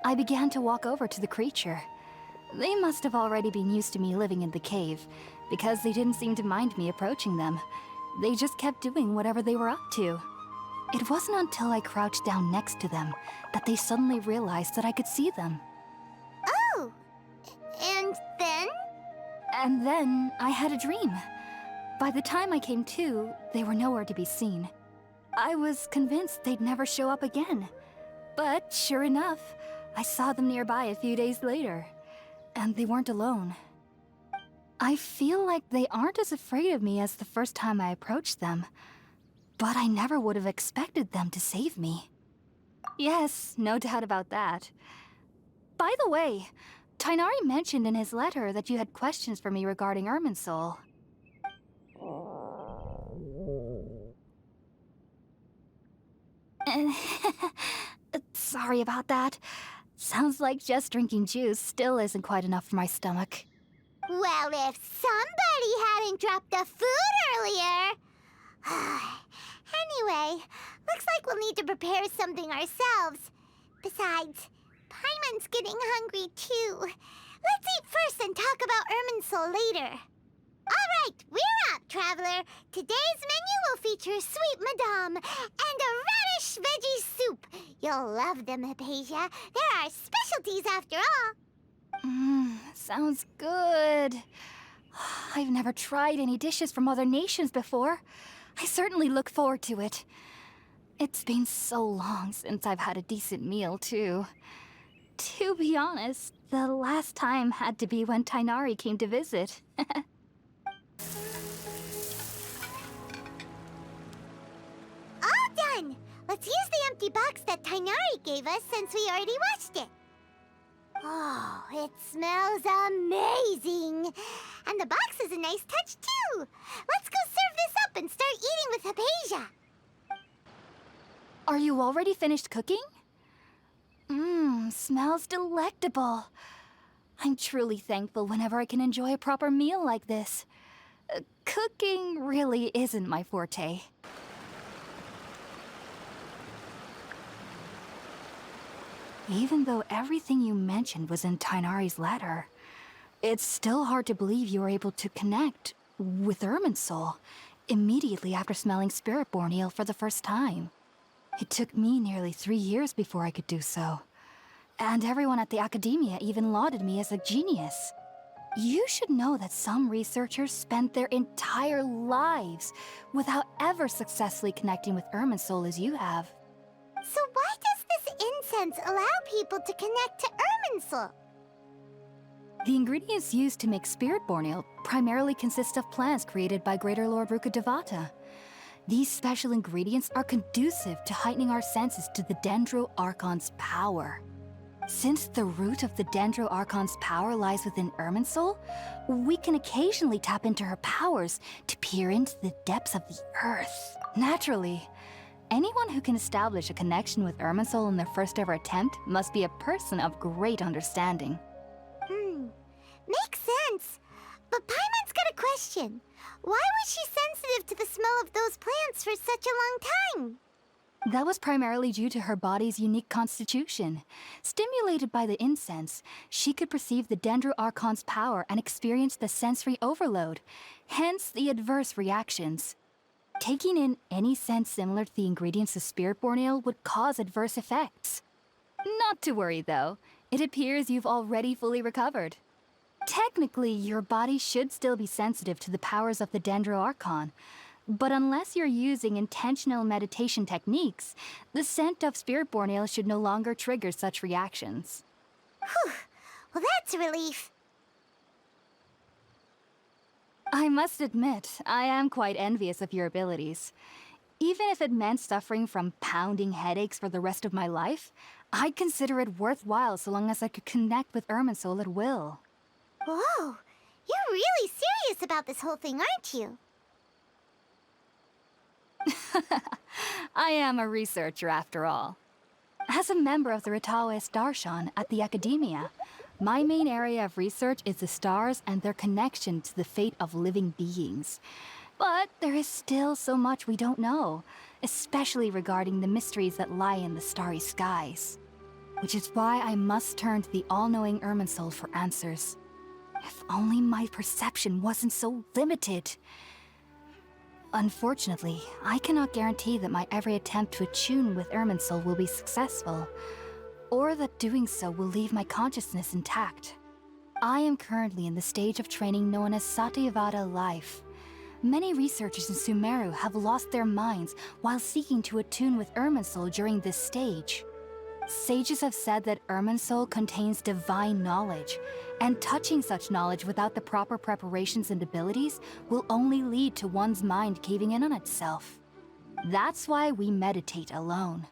I began to walk over to the creature. They must have already been used to me living in the cave, because they didn't seem to mind me approaching them. They just kept doing whatever they were up to. It wasn't until I crouched down next to them that they suddenly realized that I could see them. Oh, and then? And then I had a dream. By the time I came to, they were nowhere to be seen. I was convinced they'd never show up again. But sure enough, I saw them nearby a few days later. And they weren't alone. I feel like they aren't as afraid of me as the first time I approached them. But I never would have expected them to save me. Yes, no doubt about that. By the way, Tighnari mentioned in his letter that you had questions for me regarding Irminsul. Sorry about that. Sounds like just drinking juice still isn't quite enough for my stomach. Well, if somebody hadn't dropped the food earlier... Anyway, looks like we'll need to prepare something ourselves. Besides, Paimon's getting hungry too. Let's eat first and talk about Irminsul later. All right, we're up, Traveler. Today's menu will feature Sweet Madame and a radish veggie soup. You'll love them, Hypatia. They're our specialties after all. Sounds good. I've never tried any dishes from other nations before. I certainly look forward to it. It's been so long since I've had a decent meal, too. To be honest, the last time had to be when Tighnari came to visit. All done! Let's use the empty box that Tighnari gave us since we already washed it. Oh, it smells amazing! And the box is a nice touch, too! Let's go serve this up and start eating with Hypatia! Are you already finished cooking? Smells delectable. I'm truly thankful whenever I can enjoy a proper meal like this. Cooking really isn't my forte. Even though everything you mentioned was in Tighnari's letter, it's still hard to believe you were able to connect with Irminsul immediately after smelling Spirit-born eel for the first time. It took me nearly 3 years before I could do so. And everyone at the Academia even lauded me as a genius. You should know that some researchers spent their entire lives without ever successfully connecting with Irminsul as you have. So why does this incense allow people to connect to Irminsul? The ingredients used to make Spirit-born ale primarily consist of plants created by Greater Lord Rukkhadevata. These special ingredients are conducive to heightening our senses to the 3.0 Archon's power. Since the root of the 3.0 Archon's power lies within Irminsul, we can occasionally tap into her powers to peer into the depths of the earth. Naturally, anyone who can establish a connection with Irminsul in their first ever attempt must be a person of great understanding. Makes sense. But Paimon's got a question. Why was she sensitive to the smell of those plants for such a long time? That was primarily due to her body's unique constitution. Stimulated by the incense, she could perceive the 3.0 Archon's power and experience the sensory overload, hence the adverse reactions. Taking in any scent similar to the ingredients of Spirit-born ale would cause adverse effects. Not to worry, though. It appears you've already fully recovered. Technically, your body should still be sensitive to the powers of the 3.0 Archon, but unless you're using intentional meditation techniques, the scent of Spirit-born ale should no longer trigger such reactions. Whew. Well, that's a relief. I must admit, I am quite envious of your abilities. Even if it meant suffering from pounding headaches for the rest of my life, I'd consider it worthwhile so long as I could connect with Irminsul at will. Whoa, you're really serious about this whole thing, aren't you? I am a researcher after all. As a member of the Untitled Archon at the Academia, my main area of research is the stars and their connection to the fate of living beings. But there is still so much we don't know, especially regarding the mysteries that lie in the starry skies. Which is why I must turn to the all-knowing Irminsul for answers. If only my perception wasn't so limited. Unfortunately, I cannot guarantee that my every attempt to attune with Irminsul will be successful, or that doing so will leave my consciousness intact. I am currently in the stage of training known as Satyavada life, Many researchers in Sumeru have lost their minds while seeking to attune with Irminsul during this stage. Sages have said that Irminsul contains divine knowledge, and touching such knowledge without the proper preparations and abilities will only lead to one's mind caving in on itself. That's why we meditate alone.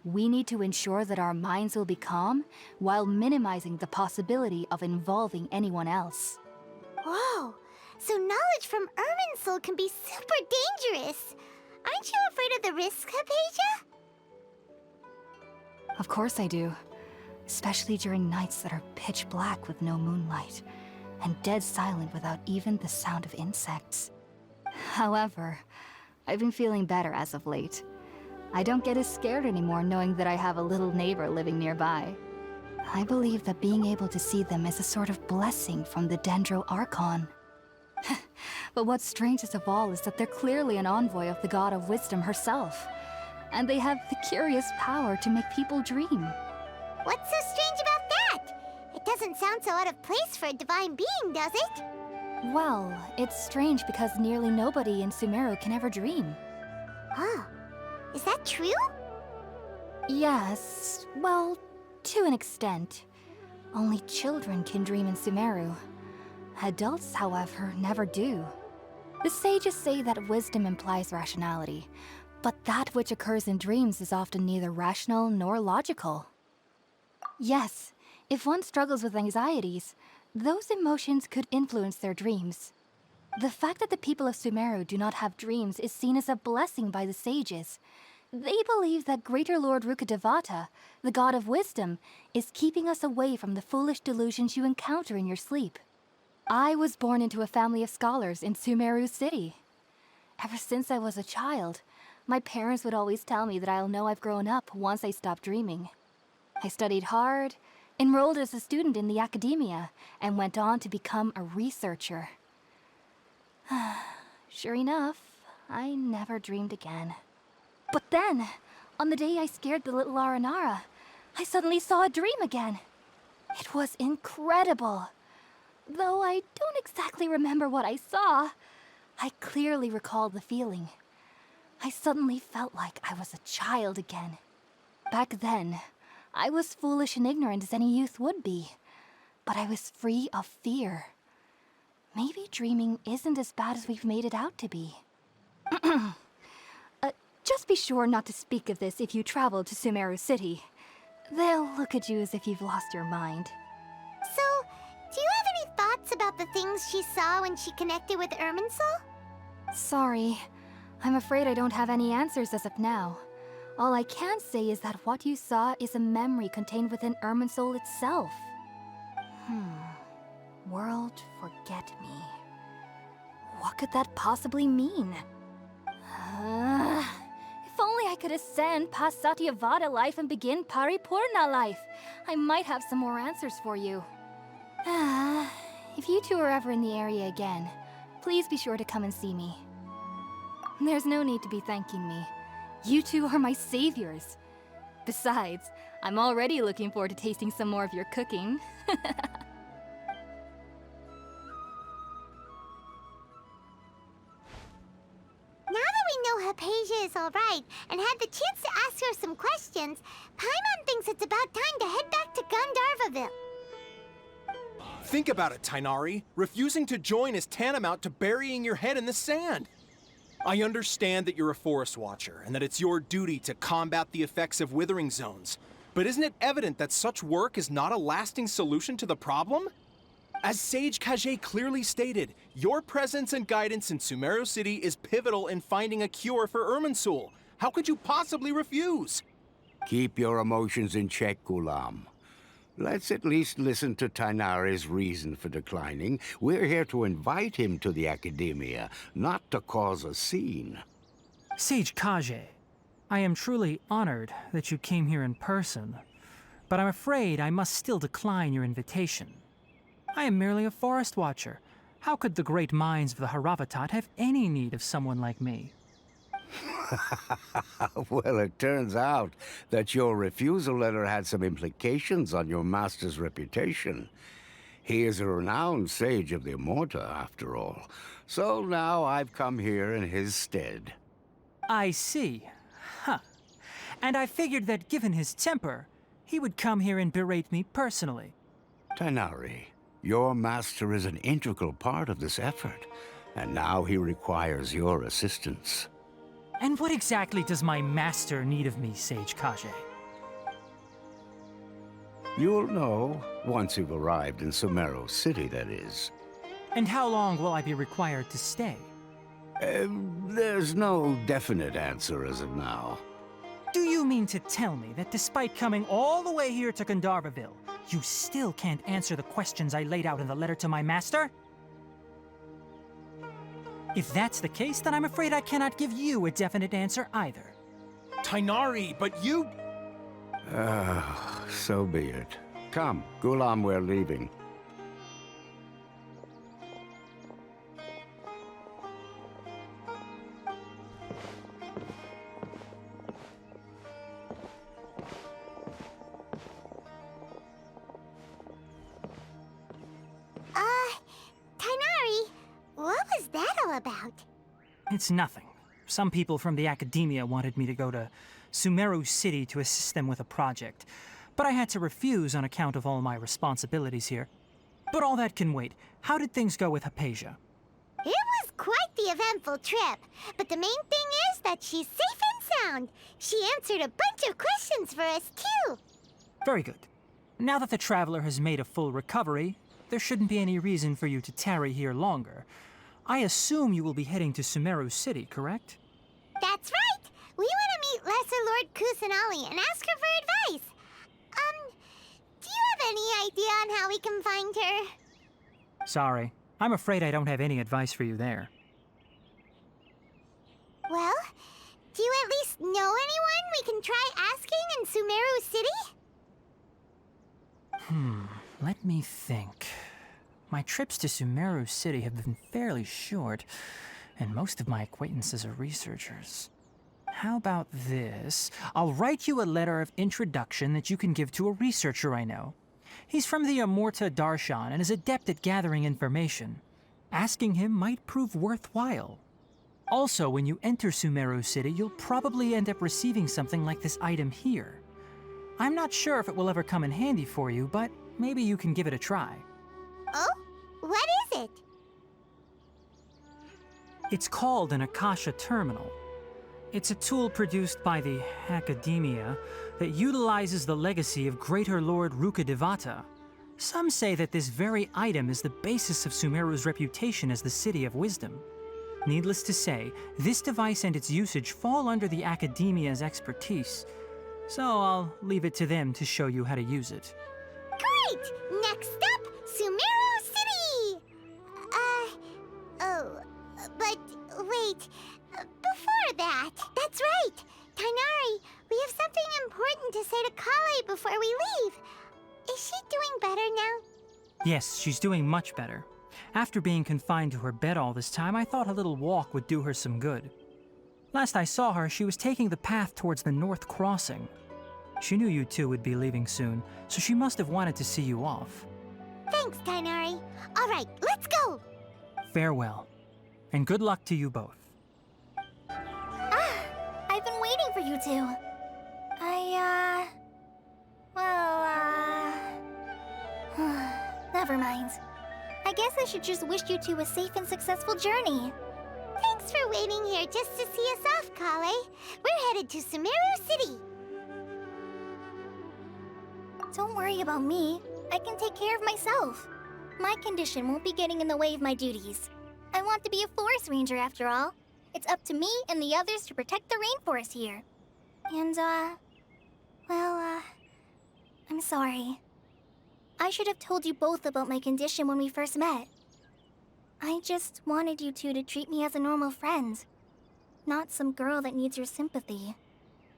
We need to ensure that our minds will be calm while minimizing the possibility of involving anyone else. Whoa! So knowledge from Irminsul can be super dangerous. Aren't you afraid of the risks, Hypatia? Of course I do. Especially during nights that are pitch black with no moonlight, and dead silent without even the sound of insects. However, I've been feeling better as of late. I don't get as scared anymore knowing that I have a little neighbor living nearby. I believe that being able to see them is a sort of blessing from the 3.0 Archon. But what's strangest of all is that they're clearly an envoy of the God of Wisdom herself. And they have the curious power to make people dream. What's so strange about that? It doesn't sound so out of place for a divine being, does it? Well, it's strange because nearly nobody in Sumeru can ever dream. Huh. Is that true? Yes, well, to an extent. Only children can dream in Sumeru. Adults, however, never do. The sages say that wisdom implies rationality, but that which occurs in dreams is often neither rational nor logical. Yes, if one struggles with anxieties, those emotions could influence their dreams. The fact that the people of Sumeru do not have dreams is seen as a blessing by the sages. They believe that Greater Lord Rukkhadevata, the god of wisdom, is keeping us away from the foolish delusions you encounter in your sleep. I was born into a family of scholars in Sumeru City. Ever since I was a child, my parents would always tell me that I'll know I've grown up once I stop dreaming. I studied hard, enrolled as a student in the academia, and went on to become a researcher. Sure enough, I never dreamed again. But then, on the day I scared the little Aranara, I suddenly saw a dream again. It was incredible. Though I don't exactly remember what I saw, I clearly recall the feeling. I suddenly felt like I was a child again. Back then, I was foolish and ignorant as any youth would be, but I was free of fear. Maybe dreaming isn't as bad as we've made it out to be. Just be sure not to speak of this if you travel to Sumeru City. They'll look at you as if you've lost your mind. So, do you have any thoughts about the things she saw when she connected with Irminsul? Sorry. I'm afraid I don't have any answers as of now. All I can say is that what you saw is a memory contained within Irminsul itself. World forget me. What could that possibly mean? If only I could ascend past Satyavada life and begin Paripurna life, I might have some more answers for you. If you two are ever in the area again, please be sure to come and see me. There's no need to be thanking me. You two are my saviors. Besides, I'm already looking forward to tasting some more of your cooking. Now that we know Hypatia is alright and had the chance to ask her some questions, Paimon thinks it's about time to head back to Gandharvaville. Think about it, Tighnari. Refusing to join is tantamount to burying your head in the sand. I understand that you're a forest watcher and that it's your duty to combat the effects of withering zones. But isn't it evident that such work is not a lasting solution to the problem? As Sage Kage clearly stated, your presence and guidance in Sumeru City is pivotal in finding a cure for Irminsul. How could you possibly refuse? Keep your emotions in check, Ghulam. Let's at least listen to Tighnari's reason for declining. We're here to invite him to the Academia, not to cause a scene. Sage Kage, I am truly honored that you came here in person, but I'm afraid I must still decline your invitation. I am merely a forest watcher. How could the great minds of the Haravatat have any need of someone like me? Well, it turns out that your refusal letter had some implications on your master's reputation. He is a renowned sage of the Immorta, after all. So now I've come here in his stead. I see. Huh. And I figured that given his temper, he would come here and berate me personally. Tighnari, your master is an integral part of this effort, and now he requires your assistance. And what exactly does my master need of me, Sage Kage? You'll know once you've arrived in Sumeru City, that is. And how long will I be required to stay? There's no definite answer as of now. Do you mean to tell me that despite coming all the way here to Gandharvaville, you still can't answer the questions I laid out in the letter to my master? If that's the case, then I'm afraid I cannot give you a definite answer either. Tighnari, but you... So be it. Come, Gulam, we're leaving. Tighnari, what was that all about? It's nothing. Some people from the academia wanted me to go to Sumeru City to assist them with a project, but I had to refuse on account of all my responsibilities here. But all that can wait. How did things go with Hypatia? It was quite the eventful trip, but the main thing is that she's safe and sound. She answered a bunch of questions for us, too. Very good. Now that the traveler has made a full recovery, there shouldn't be any reason for you to tarry here longer. I assume you will be heading to Sumeru City, correct? That's right. We want to meet Lesser Lord Kusanali and ask her for advice. Do you have any idea on how we can find her? Sorry. I'm afraid I don't have any advice for you there. Well, do you at least know anyone we can try asking in Sumeru City? Let me think. My trips to Sumeru City have been fairly short, and most of my acquaintances are researchers. How about this? I'll write you a letter of introduction that you can give to a researcher I know. He's from the Immorta Darshan and is adept at gathering information. Asking him might prove worthwhile. Also, when you enter Sumeru City, you'll probably end up receiving something like this item here. I'm not sure if it will ever come in handy for you, but maybe you can give it a try. Oh? What is it? It's called an Akasha Terminal. It's a tool produced by the Academia that utilizes the legacy of Greater Lord Rukkhadevata. Some say that this very item is the basis of Sumeru's reputation as the City of Wisdom. Needless to say, this device and its usage fall under the Academia's expertise, so I'll leave it to them to show you how to use it. Great! Next up, Sumeru City! But wait, before that, that's right! Tighnari, we have something important to say to Kale before we leave. Is she doing better now? Yes, she's doing much better. After being confined to her bed all this time, I thought a little walk would do her some good. Last I saw her, she was taking the path towards the North Crossing. She knew you two would be leaving soon, so she must have wanted to see you off. Thanks, Tighnari. All right, let's go! Farewell, and good luck to you both. I've been waiting for you two. Never mind. I guess I should just wish you two a safe and successful journey. Thanks for waiting here just to see us off, Kale. We're headed to Sumeru City. Don't worry about me. I can take care of myself. My condition won't be getting in the way of my duties. I want to be a forest ranger after all. It's up to me and the others to protect the rainforest here. And, I'm sorry. I should have told you both about my condition when we first met. I just wanted you two to treat me as a normal friend, not some girl that needs your sympathy.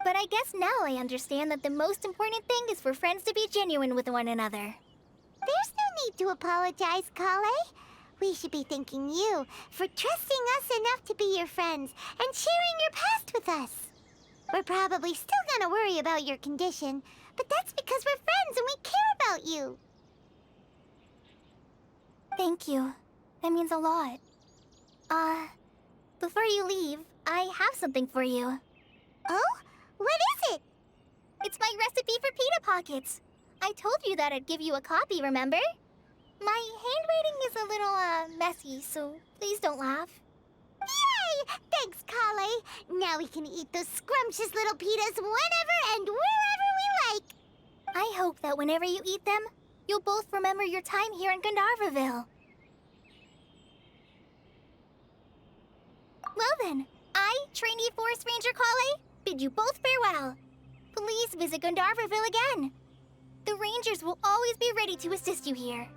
But I guess now I understand that the most important thing is for friends to be genuine with one another. There's no need to apologize, Kale. We should be thanking you for trusting us enough to be your friends and sharing your past with us. We're probably still gonna worry about your condition, but that's because we're friends and we care about you. Thank you. That means a lot. Before you leave, I have something for you. Oh? What is it? It's my recipe for pita pockets. I told you that I'd give you a copy, remember? My handwriting is a little, messy, so please don't laugh. Yay! Thanks, Kale. Now we can eat those scrumptious little pitas whenever and wherever we like. I hope that whenever you eat them, you'll both remember your time here in Gandharvaville. Well then, I, trainee Forest Ranger Kale, bid you both farewell. Please visit Gandharvaville again. The Rangers will always be ready to assist you here.